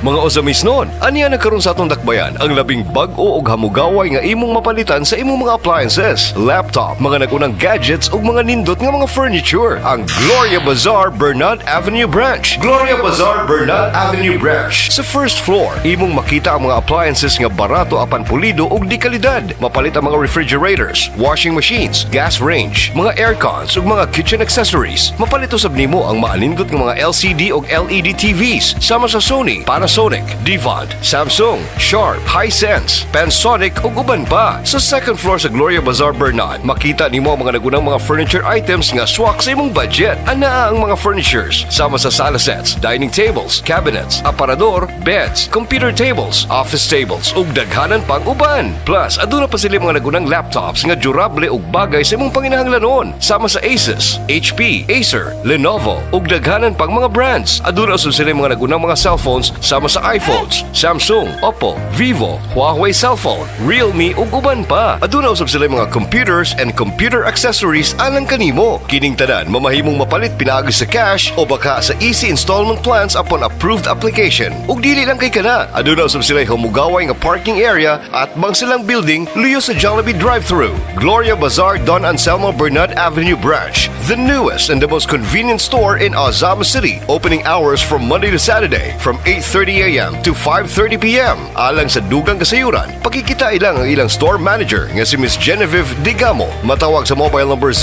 Mga osamis noon, aniya nagkaroon sa atong dakbayan ang labing bag-o og hamugaway nga imong mapalitan sa imong mga appliances, laptop, mga nagunang gadgets ug mga nindot nga mga furniture. Ang Gloria Bazaar Bernard Avenue Branch. Gloria Bazaar Bernard Avenue Branch. Sa first floor, imong makita ang mga appliances nga barato apan pulido ug di kalidad. Mapalit ang mga refrigerators, washing machines, gas range, mga aircons ug mga kitchen accessories. Mapalit usab nimo ang maanindot nga mga LCD ug LED TVs sama sa Sony, Panasonic, Devon, Samsung, Sharp, Hisense, Panasonic ug uban pa. Sa second floor sa Gloria Bazaar Bernard, makita nimo ang mga nagunang mga furniture items nga swak sa imong budget. Anaa ang mga furnitures sama sa sala sets, dining tables, cabinets, aparador, beds, computer tables, office tables ug daghanan pang uban. Plus, aduna pa sila mga nagunang laptops nga durable ug bagay sa imong panginahanglanon sama sa Asus, HP, Acer, Lenovo ug daghanan pang mga brands. Aduna usab sila mga nagunang mga cellphones sama sama sa iPhones, Samsung, Oppo, Vivo, Huawei cellphone, Realme ug uban pa. Aduna usab sila mga computers and computer accessories alang kanimo. Kining tanan mamahimong mapalit pinaagi sa cash o baka sa easy installment plans upon approved application. Ug dili lang kay kana, aduna usab sila humugaway nga parking area at bang silang building luyo sa Jollibee drive-thru. Gloria Bazaar, Don Anselmo Bernard Avenue branch, the newest and the most convenient store in Ozama City. Opening hours from Monday to Saturday from 8:30 a.m. to 5:30 p.m. Alang sa dugang kasayuran, pagkikita ilang ang ilang store manager nga si Miss Genevieve Digamo. Matawag sa mobile number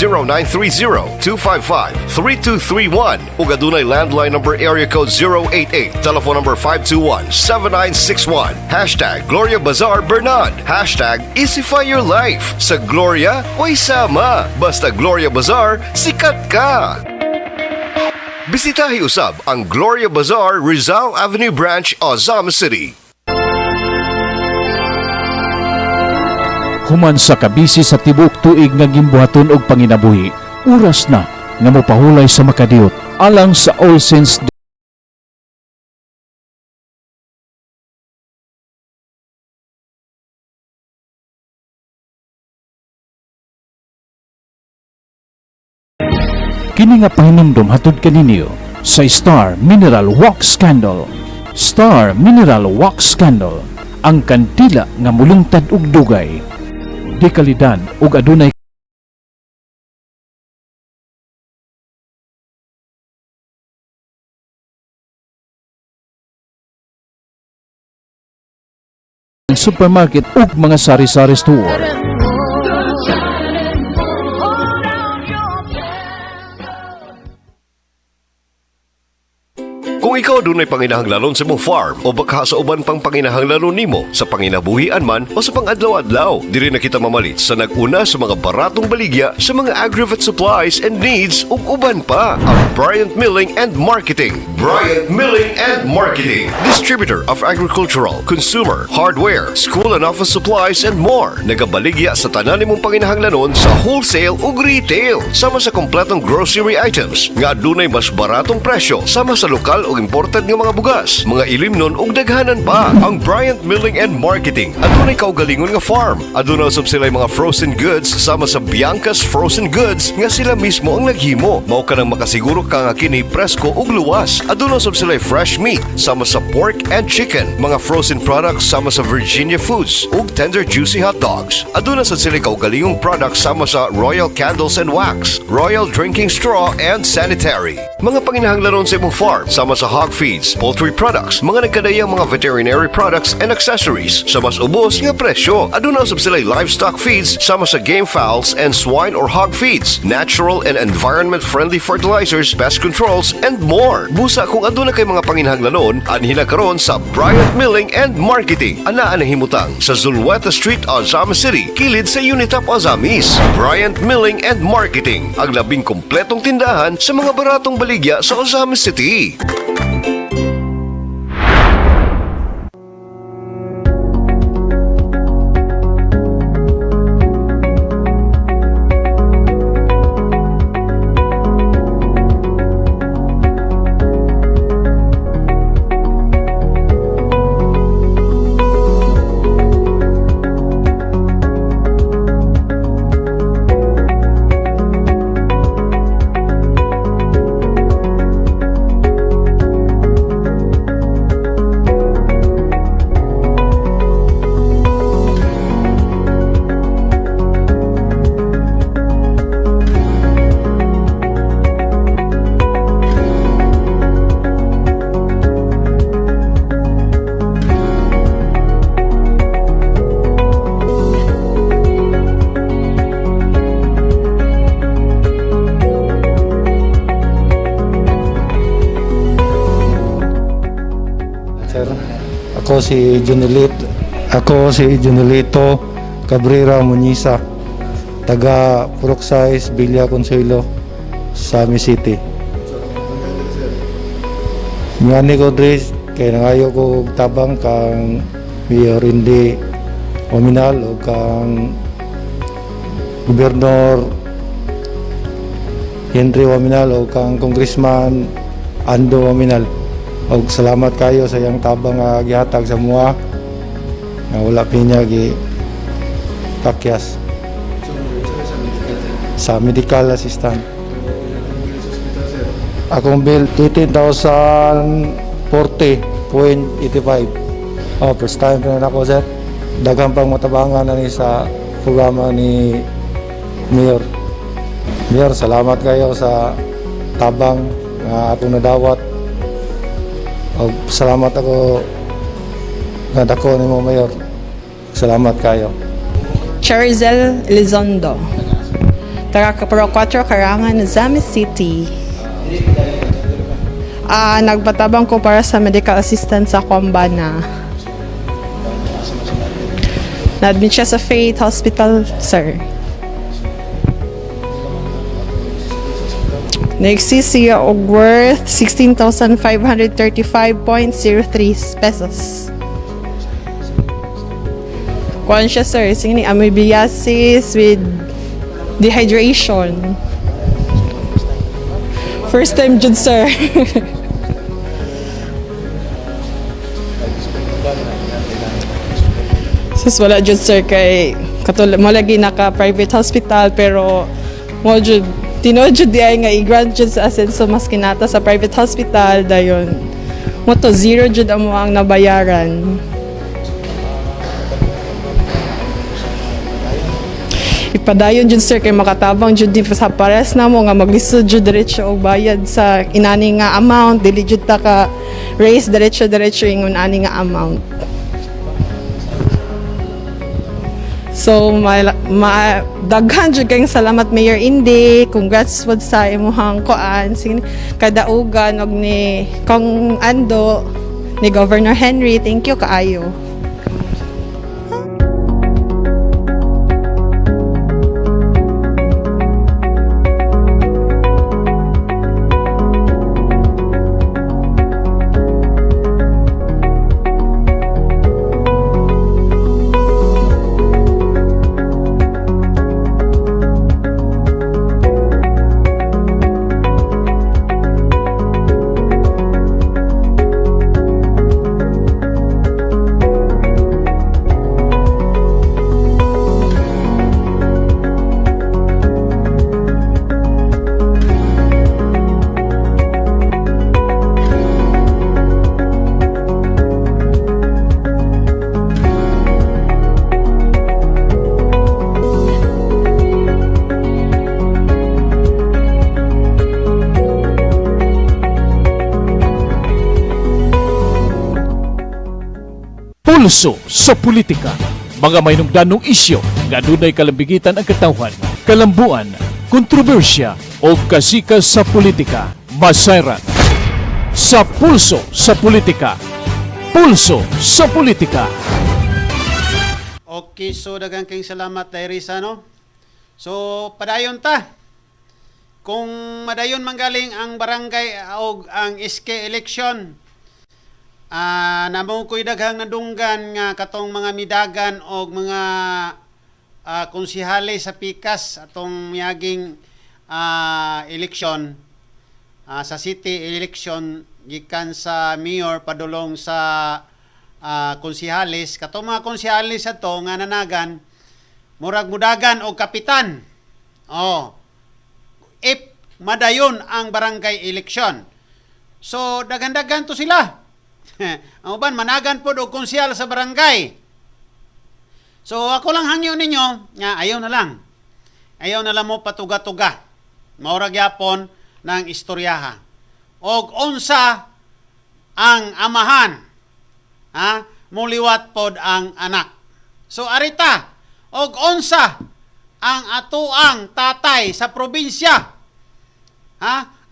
0930-255-3231 ug adunay landline number area code 088, telephone number 521-7961. Hashtag Gloria Bazaar Bernard. Hashtag Easify Your Life. Sa Gloria, way sama. Basta Gloria Bazaar, sikat ka! Bisitahi usab ang Gloria Bazaar, Rizal Avenue Branch, Ozama City. Human sa kabisi sa tibuok tuig nga gimbuhaton og panginabuhi, oras na nga mopahulay sa makadiyot alang sa All Saints kini nga pahinumdom hatod kaninyo sa Star Mineral Wax Candle. Star Mineral Wax Candle, ang kantila nga mulungtad og dugay, di kalidad ug adunay supermarket ug mga sari-sari store. Kung ikaw dunay panginahanglanon sa imong farm o baka sa uban pang panginahanglanon nimo sa panginabuhian man o sa pangadlaw-adlaw, diri na kita mamalit sa naguna sa mga baratong baligya sa mga agri-vet supplies and needs ug uban pa. Ang Bryant Milling and Marketing. Bryant Milling and Marketing, distributor of agricultural, consumer, hardware, school and office supplies and more. Nagabaligya sa tanan nimong panginahanglanon sa wholesale ug retail sama sa kompletong grocery items nga adunay mas baratong presyo sama sa lokal ug imported nga mga bugas, mga ilimnon ug daghanan pa. Ang Bryant Milling and Marketing adunay kaugalingon nga farm. Aduna usab sila mga frozen goods sama sa Bianca's Frozen Goods nga sila mismo ang naghimo. Mao ka nang makasiguro ka nga kini presko ug luwas. Aduna usab sila fresh meat sama sa pork and chicken, mga frozen products sama sa Virginia Foods ug tender juicy hot dogs. Aduna sa sila kaugalingong products sama sa Royal Candles and Wax, Royal Drinking Straw and Sanitary. Mga panginahanglanon sa imong farm sama sa hog feeds, poultry products, mga nagkadayang mga veterinary products and accessories sa mas ubos nga presyo. Aduna usab sila livestock feeds sama sa game fowls and swine or hog feeds, natural and environment-friendly fertilizers, pest controls, and more. Busa kung aduna kay mga panginahanglanon, anhin na karon sa Bryant Milling and Marketing. Anaa na himutang sa Zulueta Street, Ozama City, kilid sa Unitap Ozamis. Bryant Milling and Marketing, ang labing kompletong tindahan sa mga baratong baligya sa Ozama City. Ako si Junilito Cabrera Muñiza, taga Purok Size, Villa Consuelo, Sami City. Ngani ko Dres, kay nangayo ko tabang kang Mayor Indy Ominal o kang Gobernador Henry Ominal o kang Congressman Ando Ominal. Og salamat kayo sa iyang tabang nga gihatag sa mua. Nga wala pinya gi pakyas. Sa medical assistant. Akong bill 18,040.85. Oh, first time pa na ako, sir. Daghang pang matabangan na ni sa programa ni Mayor. Mayor, salamat kayo sa tabang nga akong nadawat. O salamat ako nga dako nimo, Mayor. Salamat kayo. Charizel Elizondo, taga Kaparo 4, Karangan, Zami City. Nagpatabang ko para sa medical assistant sa Kwambana. Na-admit siya sa Faith Hospital, sir. Na-exceed siya og worth 16,535.03 pesos. Kuan siya, sir. Sige, amoebiasis with dehydration. First time jud, sir. Sus wala jud, sir, kay katulad mo lagi naka private hospital pero mo jud tinuod jud di ay nga i-grant jud sa asenso mas kinata sa private hospital dayon mo to zero jud amo ang nabayaran. Ipadayon jud, sir, kay makatabang jud di sa pares na mo nga maglisod jud diretso og bayad sa inani nga amount, dili jud ta ka raise diretso ingon ani nga amount. So, daghan jud kayong salamat, Mayor Indy. Congrats pod sa imuhang koan. Kadaugan og ni Kong Ando, ni Governor Henry. Thank you kaayo. Pulso sa politika. Mga mainungdanong isyo nga dunay kalambigitan ang katawhan, kalambuan, kontrobersya o kasikas sa politika. Masayran sa Pulso sa Politika. Pulso sa Politika. Okay, so daghang kayong salamat, Dairisa, no? So, padayon ta. Kung madayon manggaling ang barangay o ang SK election, namo ko'y daghang nadunggan nga katong mga midagan o mga konsihale sa Pikas atong miyaging eleksyon sa city election gikan sa mayor padulong sa konsihales. Katong mga konsihales ato nga nanagan murag mudagan og kapitan. If madayon ang barangay election. So daghan-daghan to sila. Ang uban managan pod og konsyal sa barangay. So ako lang hangyo ninyo nga ayaw na lang. Ayaw na lang mo patuga-tuga. Maura gyapon ng istoryaha. Og unsa ang amahan, muliwat pod ang anak. So arita, og unsa ang atuang tatay sa probinsya,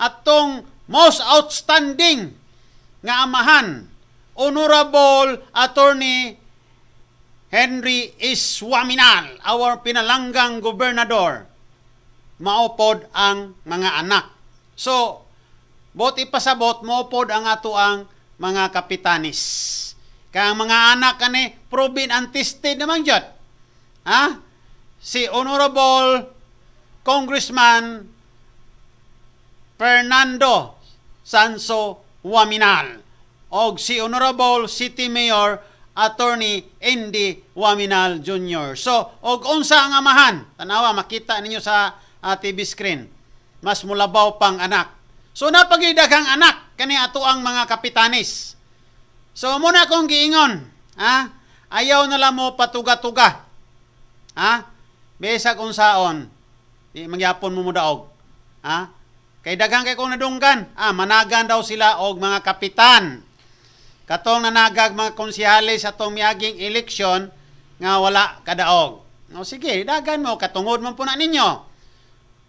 atong most outstanding nga amahan, Honorable Attorney Henry Iswaminal, our pinalanggang gobernador, maupod ang mga anak. So, bot ipasabot, maupod ang ato ang mga kapitanis. Kaya ang mga anak kani, proven and tested naman dyan. Si Honorable Congressman Fernando Sanso Waminal, og si Honorable City Mayor Attorney Andy Waminal Jr. So, og unsa ang amahan? Tanawa, makita ninyo sa TV screen. Mas mulabaw pang anak. So, napagidaghang anak kani ato ang mga kapitanis. So, muna kong giingon, ayaw na lang mo patuga-tuga. Besag unsaon, di magyapon mo mudaog. Kay daghang kay kung nadunggan, managan daw sila og mga kapitan. Katong nanagag mga konsyales sa atong miaging eleksyon nga wala kadaog. No, sige, dagan mo, katungod man po na ninyo.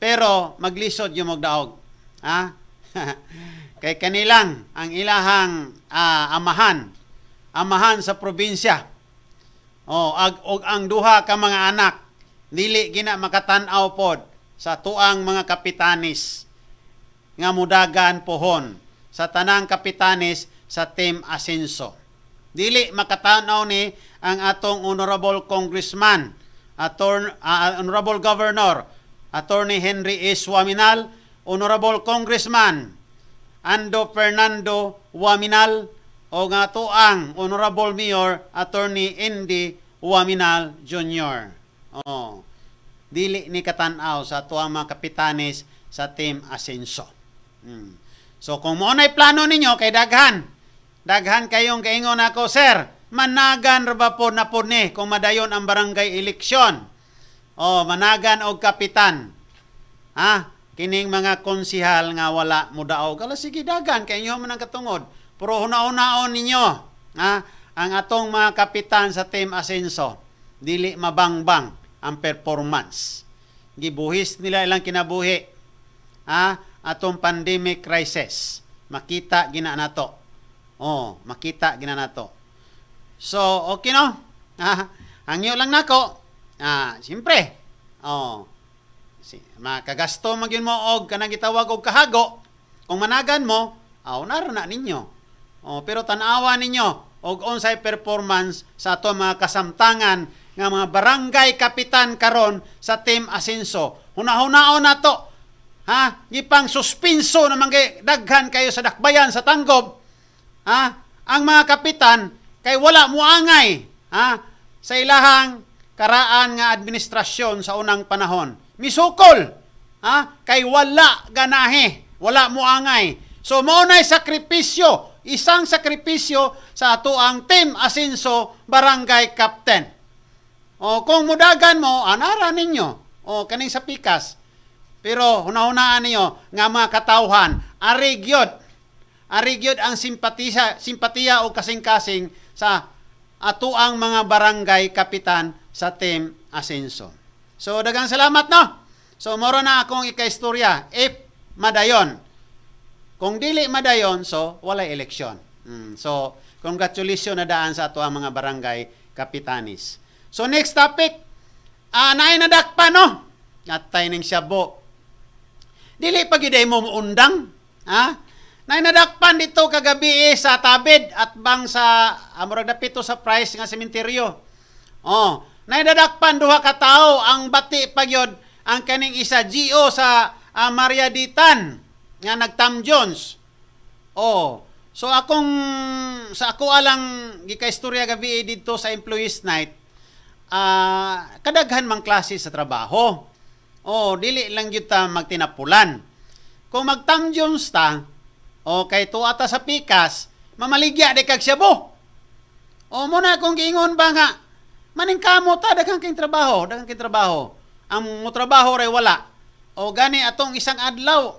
Pero maglisod yung magdaog. Kay kanilang ang ilahang amahan sa probinsya. Og ang duha ka mga anak, dili gina makatan-aw pod sa tuang mga kapitanis nga mudagan pohon sa tanang kapitanis sa Team Asenso. Dili makatanaw ni ang atong Honorable Congressman, Honorable Governor, Attorney Henry S. Waminal, Honorable Congressman Ando Fernando Waminal, o nga tuang Honorable Mayor Attorney Andy Waminal Jr. Dili ni katanaw sa tuang mga kapitanes sa Team Asenso. So kung mo na'y plano ninyo kay daghan kayong kaingon ako, sir, managan ra ba po na po ni kung madayon ang barangay eleksyon. Managan og kapitan. Kining mga konsihal nga wala mo daog. Kala sige dagan kay inyo man ang katungod. Pero hunaon ninyo, ang atong mga kapitan sa Team Asenso, dili mabangbang ang performance. Gibuhis nila ilang kinabuhi. Atong pandemic crisis. Makita gina nato. Makita gina nato. So, okay no? Hangyo lang nako. Siyempre. Makagasto magyud mo og kanang gitawag og kahago. Kung managan mo, naro na ninyo. Pero tanawa ninyo og unsay performance sa ato mga kasamtangan nga mga barangay kapitan karon sa Team Asenso. Hunahunaon na to. Gipang suspinso naman kay daghan kayo sa dakbayan sa Tanggob. Ang mga kapitan kay wala muangay sa ilahang karaan nga administrasyon sa unang panahon. Misukol. Kay wala ganahe, wala muangay. So mao nay sakripisyo, isang sakripisyo sa ato ang Team Asenso Barangay Captain. Kung mudagan mo, anara ninyo. Kaning sa pikas. Pero hunahunaan niyo nga mga katawhan, arigyod ang simpatiya o kasing-kasing sa atuang mga barangay kapitan sa Team Asenso. So dagang salamat no. So moro na akong ikaistorya if madayon. Kung dili madayon, so walay eleksyon. So congratulations na daan sa atuang mga barangay kapitanis. So next topic, nainadak pa no. Atay ning Shabu. Dili pa giday mo undang, nainadakpan dito kagabi sa Tabid at bang sa murag dapito sa price nga sementeryo. Nainadakpan duha ka tawo ang bati pagyod ang kaning isa GO sa Mariaditan nga nagtam Jones. So sa ako alang gikaistorya gabi dito sa Employees Night, kadaghan mang klase sa trabaho. Dili lang yun ta magtinapulan. Kung magtam Jones ta, kay tuata sa pikas, mamaligya de kag Shabu. Muna kung giingon ba nga, maning kamo ta, daghang kang trabaho. Ang mo trabaho ray wala. Gani atong isang adlaw,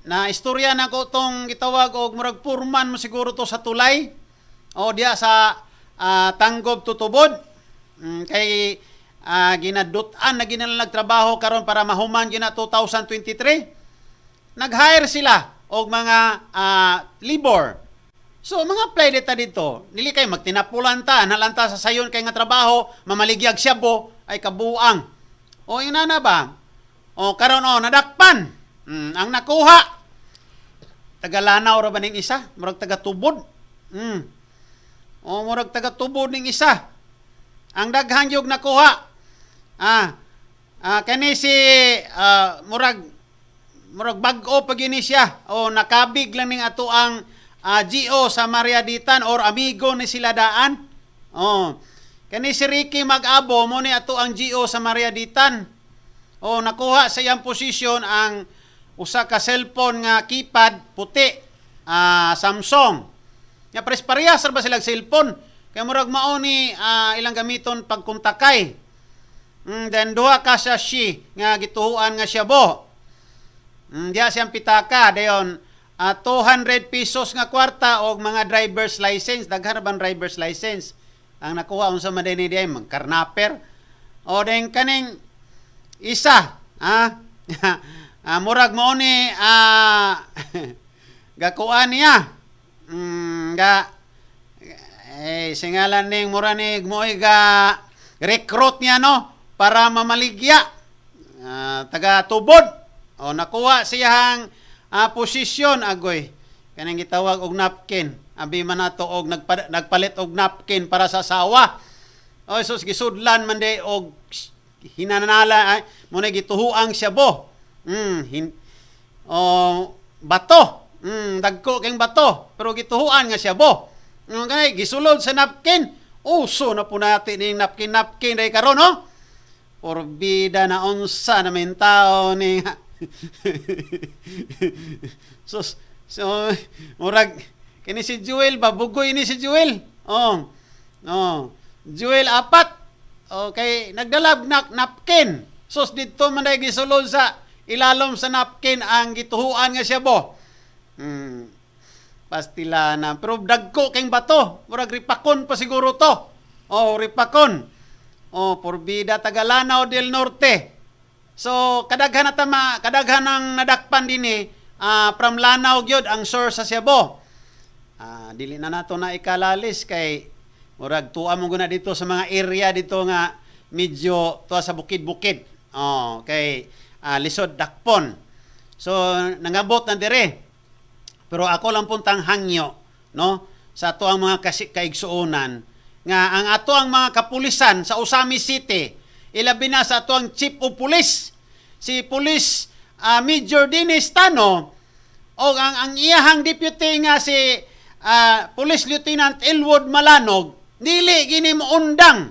na istorya na ko tong gitawag og murag purman mo siguro to sa tulay. Diya sa Tanggob Tutubod. Kay ginadutan na nagtrabaho karon para mahuman gina 2023. Nag-hire sila og mga labor. So mga apply data dito, dili kay magtinapulan ta, nalanta sa sayon kay nga trabaho, mamaligyag Shabu ay kabuang. Ina na ba? Karon nadakpan. Ang nakuha taga-Lanao ra ba ning isa? Murag taga-Tubod. Murag taga-Tubod ning isa. Ang daghang yung nakuha. Kani si murag bag-o pag ini siya. Nakabig lang ning ato ang GO sa Mariaditan or amigo ni sila daan. Oh. Kani si Ricky Mag-abo mo ni ato ang GO sa Mariaditan. Oh, nakuha sa iyang posisyon ang usa ka cellphone nga keypad puti, Samsung. Nga parehas ba silang cellphone? Kaya murag mao ni ilang gamiton pagkontakay. Then duha ka sa nga gituhuan nga siya bo. Diya siyang pitaka dayon 200 pesos nga kwarta og mga driver's license, daghan ban driver's license. Ang nakuha unsa man dinhi diay magkarnaper. O den kaning isa, murag mo ni gakuan niya. Singalan ning mura ni mo'y ga recruit niya no para mamaligya. Taga tubod. O nakuha siyang posisyon agoy. Kanang gitawag og napkin. Abi man nato og nagpalit og napkin para sa sawa. O sus gisudlan man de og hinanala mo na gituhuang siya bo. Bato. Dagko keng bato pero gituhuan nga siya bo. Kay gisulod sa napkin. Uso na po natin ning napkin day karon no. Porbida na unsa na men tao ni so murag kini si Jewel babugoy ni si Jewel. Jewel apat. Okay, nagdalab napkin. Sus dito man day gisulod sa ilalom sa napkin ang gituhuan nga siya bo. Pastila na. Pero dagko keng bato. Murag ripakon pa siguro to. Ripakon. Porbida Tagalanao del Norte. So kadaghan ang nadakpan dinhi from Lanao gyud ang source sa Cebu. Dili na nato na ikalalis kay murag tuwa mo guna dito sa mga area dito nga medyo tuwa sa bukid-bukid. Kay lisod dakpon. So nangabot na dire. Pero ako lang puntang hangyo no sa ato ang mga kaigsuonan nga ang ato ang mga kapulisan sa Usami City ilabi na sa ato ang Chief of Police si Police Major Dennis Tano o ang iyahang deputy nga si Police Lieutenant Elwood Malanog dili gini mo undang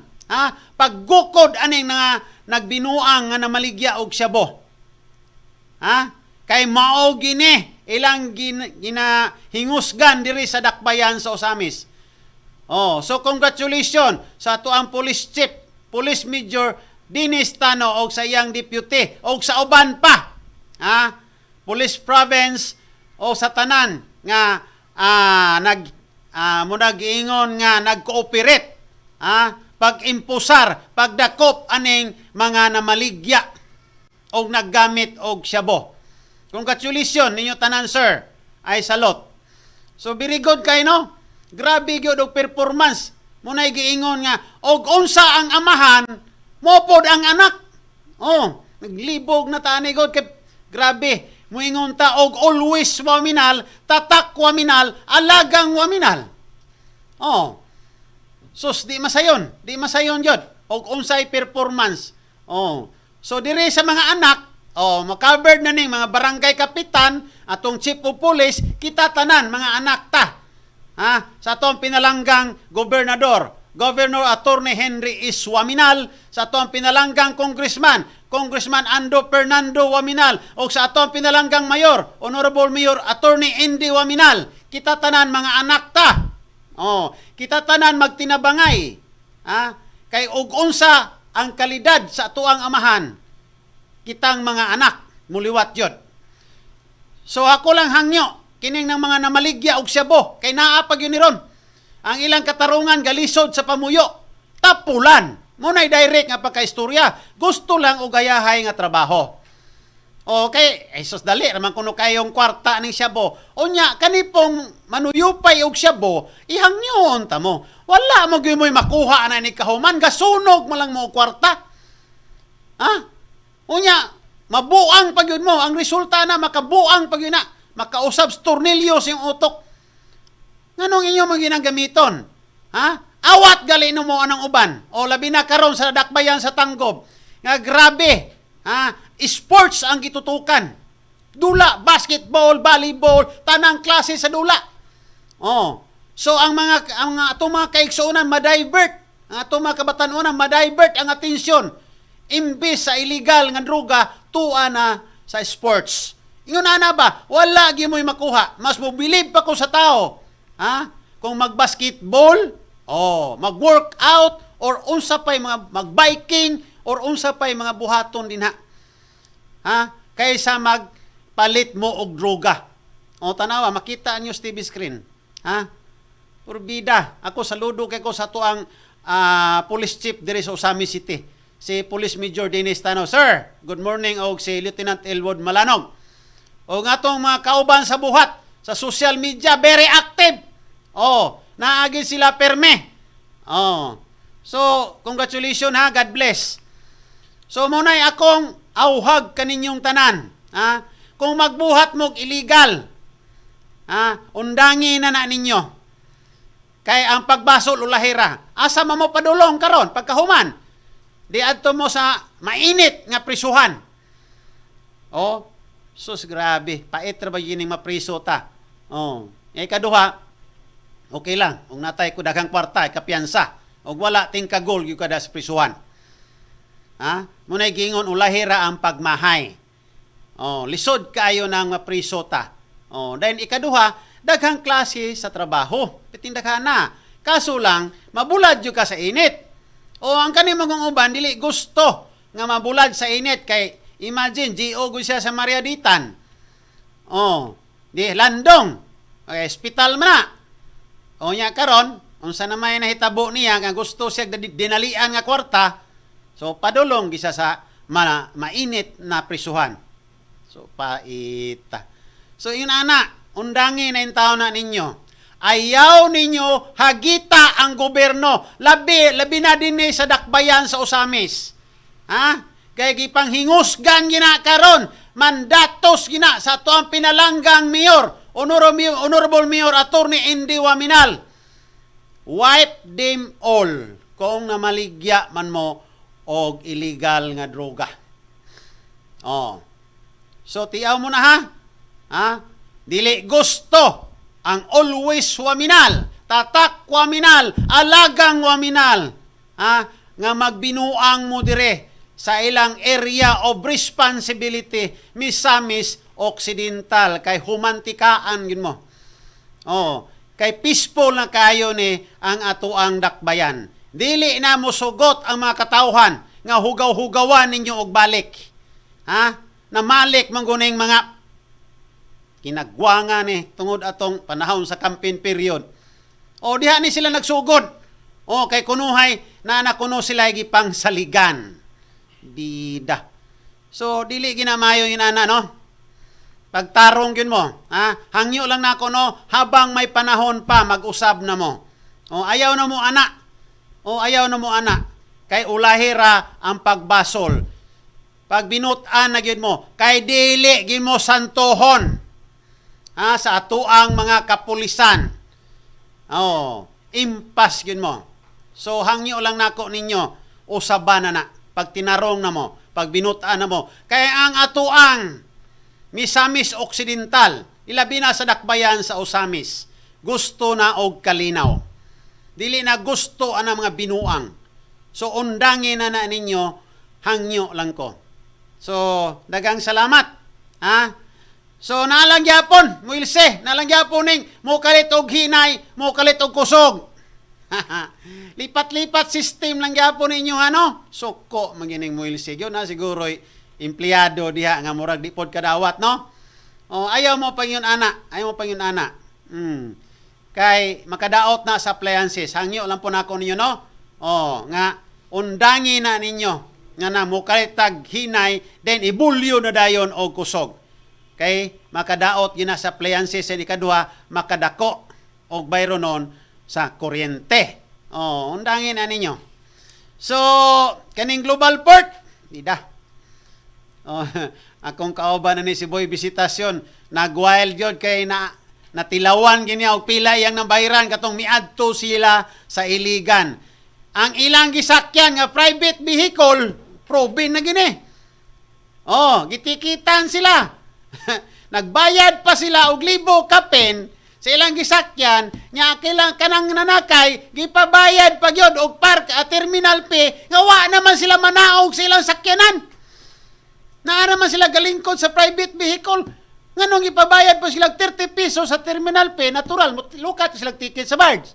paggukod aning nga nagbinuang nga namaligya og syabo. Kay mao gini ilang ginahingusgan diri sa dakbayan sa Osamis. So congratulations sa ato ang Police Chief, Police Major Dennis Tano og sa iyang deputy og sa uban pa. Police Province o sa tanan nga nag-ingon nga nag-cooperate pag-impusar, pagdakop aning mga namaligya og naggamit og syabo. Congratulations ninyo tanan sir. Ay salot. So very good kay no. Grabe gyud og performance. Munay giingon nga og unsa ang amahan, mopod ang anak. Naglibog na tani god kay grabe. Muingon ta og always waminal, tatak waminal, alagang waminal. Sus di masayon jud og unsay performance. So dire sa mga anak, makabered na ning mga barangay kapitan, atong chief of police, kita tanan mga anak ta. Sa atong pinalanggang gobernador, Governor Attorney Henry is Waminal, sa atong pinalanggang Congressman Ando Fernando Waminal, o sa atong pinalanggang Mayor, Honorable Mayor Attorney Indy Waminal, kita tanan mga anak ta. Kita tanan magtinabangay. Kay og unsa ang kalidad sa atuang amahan, kitang mga anak muliwat jud. So ako lang hangyo kining ng mga namaligya og syabo kay naa pag yun ni ron. Ang ilang katarungan galisod sa pamuyo, tapulan. Munay direct nga pagkaistorya, gusto lang og gayahay nga trabaho. Okay, sus dali naman kuno kayong kwarta ning syabo. Unya kani pong manuyupay og syabo, ihangyon ta mo. Wala mo gyud mo'y makuha na ni kahuman, gasunog mo lang mo og kwarta. Unya, mabuang pag yun mo. Ang resulta na, makabuang pag yun na. Makausab tornillos yung utok. Nganong inyo maginagamiton? Awat gali mo anang uban. O labi na karon sa dakbayan sa Tanggob. Nga grabe. Sports ang gitutukan. Dula, basketball, volleyball, tanang klase sa dula. Oh. So ang atong mga kaigsuonan ma-divert, ang atong mga kabatanunan ma-divert ang atensyon imbis sa illegal nga droga tuwa na sa sports. Ingon ana ba, wala gyud mo'y makuha. Mas mobilib pa ko sa tao. Ha? Kung mag-basketball, mag-workout or unsa pay mga mag-biking or unsa pay mga buhaton dinha. Ha? Kaysa magpalit mo og droga. O tanawa, makita niyo sa TV screen. Ha? Purbida, ako saludo kay ko sa tuang police chief diri sa Osami City. Si Police Major Dennis Tanaw. Sir, good morning. Og si Lieutenant Elwood Malanog. O nga tong mga kauban sa buhat, sa social media, very active. Naagi sila perme. So, congratulations ha, God bless. So, muna'y akong auhag kaninyong tanan. Ha? Kung magbuhat mo illegal, undangi na ninyo. Kay ang pagbasol ulahira, asa mo padulong karon pagkahuman. Di adto mo sa mainit nga prisuhan. Sus grabe, pait ra ba yining mapriso ta. Kaduha, okay lang, ug natay ko daghang kwarta, kapiyansa. Og wala ting kagol gyud kada sa prisuhan. Munay gingon ulahira ang pagmahay. Lisod kaayo nang mapriso ta. Then ikaduha, daghang klase sa trabaho. Pitindaghan na. Kaso lang, mabulad jud ka sa init. Ang kaning mga uban dili gusto nga mabulad sa init kay imagine GO gud siya sa Mariaditan. Di landong. Hospital man na. Nya karon, unsa na may nahitabo niya nga gusto siya dinalian nga kwarta. So padulong gisa sa mainit na prisuhan. So paita. So yun ana, undangi na yung tao na ninyo. Ayaw ninyo hagita ang gobyerno. Labi na din sa dakbayan sa Osamis. Kaya gipanghingusgan gina karon, mandatos gina sa tuang pinalanggang mayor, Honorable Mayor Attorney Indy Waminal. Wipe them all kung namaligya man mo og illegal nga droga. So tiyaw mo na ha? Dili gusto ang always Waminal, tatak Waminal, alagang Waminal, nga magbinuang mo dire sa ilang area of responsibility, Misamis Occidental, kay humantikaan gin mo. Kay peaceful na kayo ni ang atuang dakbayan. Dili na mo sugot ang mga katawhan nga hugaw-hugawan ninyo og balik. Namalik mangguning mga kinagwangan tungod atong panahon sa campaign period. Diha ni sila nagsugod. Kay kunuhay na nakuno sila gipang saligan. Bida. So dili ginamayo yun ana no. Pagtarong yun mo, hangyo lang nako no habang may panahon pa mag-usab na mo. Ayaw na mo ana. Ayaw na mo ana. Kay ulahira ang pagbasol. Pag binutan na gyud mo, kay dili gyud mo santohon. Sa atuang mga kapulisan. Impas yun mo. So, hangyo lang nako ninyo, usaban na pag tinarong na mo, pag binutaan na mo. Kaya ang atuang Misamis Occidental, ilabi na sa dakbayan sa Osamis, gusto na og kalinaw. Dili na gusto ang mga binuang. So, undangin na ninyo, hangyo lang ko. So, dagang salamat. So, nalangyapon, muilse, nalangyapon ning mukalit og hinay, mukalit og kusog. Lipat-lipat system lang gyapon ninyo, Suko, magining muilse. Yun siguro'y empleyado diha, nga murag di pod kadawat, no? Ayaw mo pang yun, ana. Kay, makadaot na sa appliances. Hangyo lang po na ako ninyo, no? Nga, undangi na ninyo, nga na mukalit tag hinay, then ibulyo na dayon og kusog. Kay makadaot gina sa appliances sa ikaduha, makadako og bayro nun sa kuryente. Undangin na ninyo. So, kaning global port, dida. Akong kauban na ni si Boy Visitasyon, nag-wild yun kay natilawan gini og pila iyang nambayran katong miadto sila sa iligan. Ang ilang gisakyan nga private vehicle, proven na gini. Gitikitan sila. Nagbayad pa sila og libo kapin sa ilang gisakyan, nya kailang kanang nanakay, gipabayad pag yun, og park at terminal fee, nga wa naman sila manaog sa ilang sakyanan. Naa naman sila galingkod sa private vehicle. Nganong ipabayad po sila 30 pesos sa terminal fee, natural, lukat sila ticket sa barge.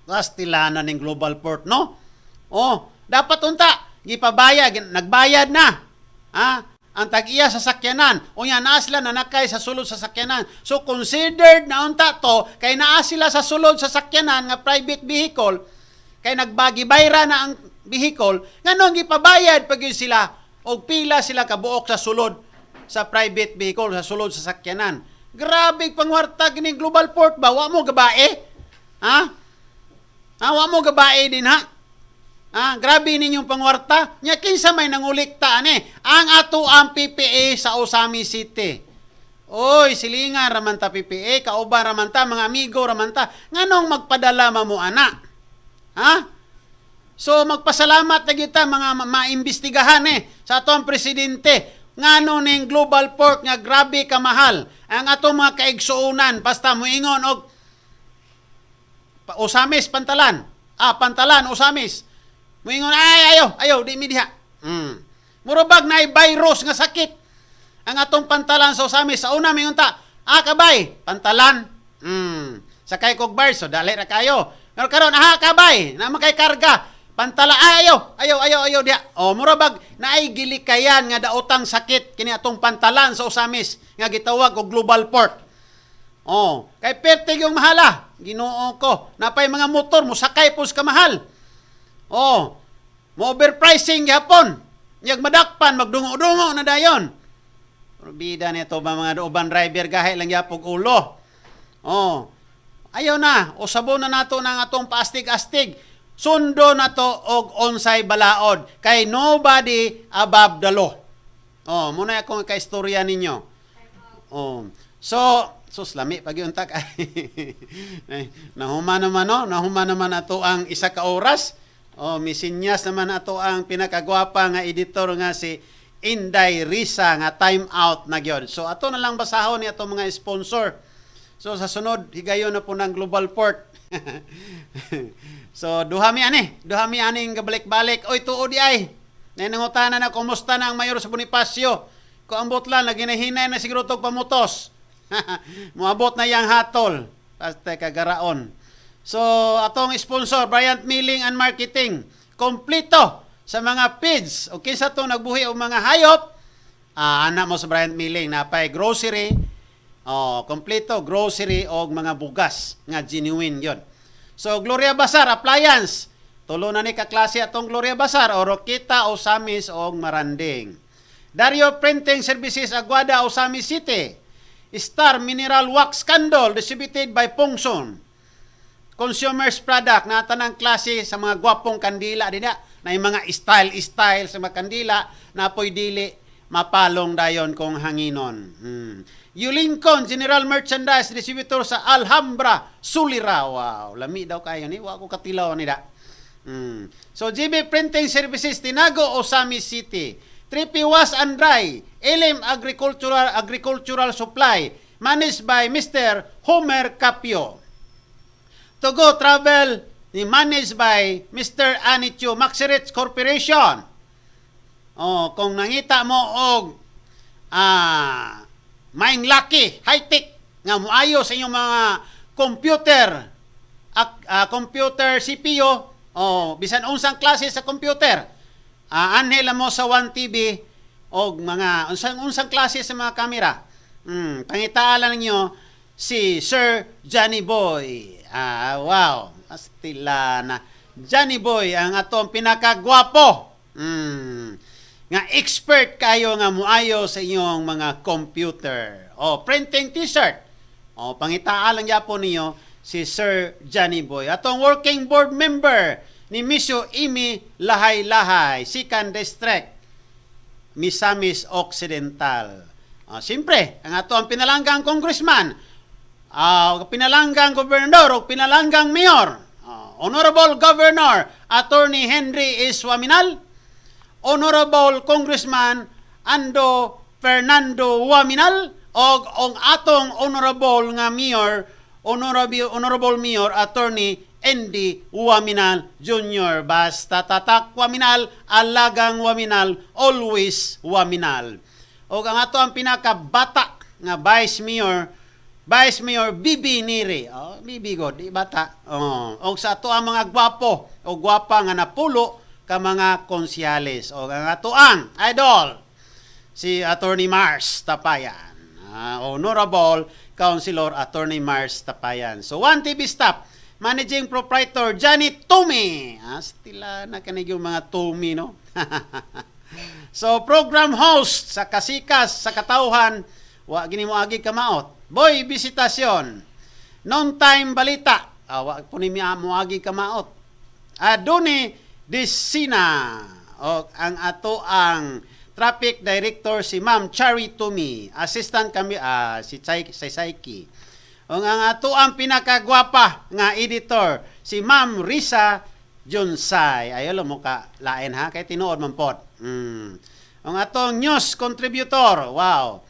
Pastilanan ng Global Port, no? Oh, dapat unta, gipabayad, nagbayad na. Ang tag-iya sa sakyanan. O yan, naa sila nanakay sa sulod sa sakyanan. So, considered na unta to, kay naa sila sa sulod sa sakyanan nga private vehicle, kay nagbagi-bayra na ang vehicle, nganong gipabayad pag yun sila, o pila sila kabuok sa sulod sa private vehicle, sa sulod sa sakyanan. Grabe pangwartag ng Global Port ba? Wa mo gabae? Wa mo gabae din ha? Grabe ninyong pangwarta. Nya kinsa may nangulikta ang ato ang PPA sa Osami City. Oy, silingan raman ta PPA, kauban raman ta, mga amigo raman ta. Nganong magpadala mo ana? So magpasalamat na kita mga maimbestigahan sa atong presidente. Ngano ning Global Port nga grabe kamahal. Ang atong mga kaigsuunan basta moingon og Osamis pantalan. Pantalan Osamis. Moingon ayaw di mi diha. Murabag na virus nga sakit. Ang atong pantalan sa Osamis sa una mingon ta, kabay, pantalan. Sakay kog bar so dali ra kayo. Pero karon kabay, na makay karga. Pantala ayaw diha. Murabag naay gilikayan nga daotang sakit kini atong pantalan sa Osamis nga gitawag og Global Port. Kay pertig yung mahala. Ginoo ko. Napay mga motor mo sakay pos ka mahal. Mo overpricing gihapon. Nyag madakpan magdungo-dungo na dayon. Bida nito ba mga uban driver gahi lang yapog ulo. Ayaw na. Usabo na nato ng atong paastig-astig. Sundo na to og onsay balaod. Kay nobody above the law. Muna akong kaistorya ninyo. Sus lami pag yung tak nahuma naman ato ang isa ka oras. Misinyas naman ato ang pinakagwapa nga editor nga si Inday Risa nga time out na gyud. So ato na lang basahon ni ato mga sponsor. So sa sunod higayon na po ng Global Port. So duhami aning gabalik-balik. Oy tuod di ay. Nanangutana na kumusta na ang mayor sa Bonifacio. Ko ambot lang naginahinay na siguro tog pamutos. Muabot na yang hatol. Basta kagaraon. So, atong sponsor, Bryant Milling and Marketing. Kompleto sa mga feeds. O kinsa to nagbuhi o mga hayop. Anak mo sa Bryant Milling. Napay grocery. Kompleto, grocery o mga bugas. Nga genuine yon. So, Gloria Bazar, appliance. Tulo na ni kaklase atong Gloria Bazar. O Rokita, Osamis o Maranding. Dario Printing Services, Aguada, Osamis City. Star Mineral Wax Candle distributed by Pongson. Consumers product na tanang klase sa mga gwapong kandila din na yung mga style sa mga kandila na apoy dili mapalong dayon kung hanginon. Lincoln General Merchandise Distributor sa Alhambra, Sulira. Wow, lami daw kayo ni. Wa ko katilaw ni da. So GB Printing Services Tinago, Osami City. 3P Wash and Dry, Elim Agricultural Supply, managed by Mr. Homer Capio. To Go Travel, managed by Mr. Anitio Maxirich Corporation. Kung nangita mo og Mind Lucky, high-tech, nga muayo sa inyong mga computer CPU, bisan unsang klase sa computer, anhela mo sa 1TV o mga unsang klase sa mga kamera. Pangitaalan ninyo si Sir Johnny Boy. Wow, astilana. Johnny Boy ang atong pinakagwapo. Nga expert kayo nga muayo sa inyong mga computer. Printing t-shirt. Pangitaalan yapon niyo si Sir Johnny Boy. Atong working board member ni Misyo Imi Lahay-Lahay, 2nd District, Misamis Occidental. Siyempre, ang ato ang pinalanggang congressman, pinalanggang gobernador o pinalanggang mayor, Honorable Governor Attorney Henry E. Suaminal, Honorable Congressman Ando Fernando Huaminal, og ang atong honorable Mayor Attorney Andy Waminal Jr. Basta tatak Waminal, alagang Waminal, always Waminal. O ang ato ang pinakabata nga Vice Mayor Bibi Neri. Oh, Bibi God, di bata. Oh, o sa ato ang mga gwapo o gwapa nga napulo ka mga konsyales. O ang ato ang idol si Attorney Mars Tapayan. Honorable Councilor Attorney Mars Tapayan. So, 1TV staff, Managing Proprietor Johnny Tumi. Stila na kanig yung mga Tumi, no? So, program host sa Kasikas, sa Katauhan, wa gini mo agi kamaot. Boy, Bisitasyon. Non-time balita. Wa po ni mo agi kamaot. Aduni Desina. O ang ato ang Traffic Director si Ma'am Chari Tumi. Assistant kami si Saiki. O ang ato ang pinakagwapa nga editor si Ma'am Risa Jonsay. Ayo mo ka lain ha kay tinuod man pod. Ang atong news contributor, wow,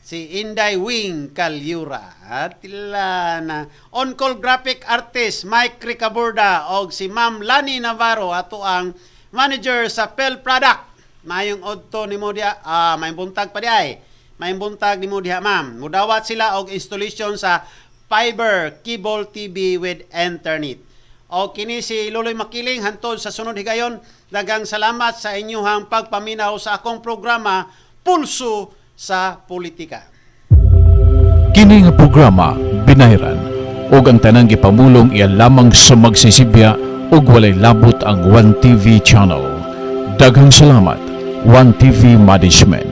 si Inday Wing Calyura. At tila na on-call graphic artist Mike Ricaburda o si Ma'am Lani Navarro, ato ang manager sa Pel Product. Mayong odto ni mo diha, may buntag pa di ay. May buntag ni mo diha, ma'am. Mudawat sila og installation sa fiber cable TV with internet. O kini si Luloy Makiling hantod sa sunod higayon. Dagang salamat sa inyong pagpaminaw sa akong programa Pulso sa Politika. Kini nga programa binayran ug ang tanang gipamulong iya lamang sa magsisibya ug walay labot ang 1TV channel. Daghang salamat 1TV Management.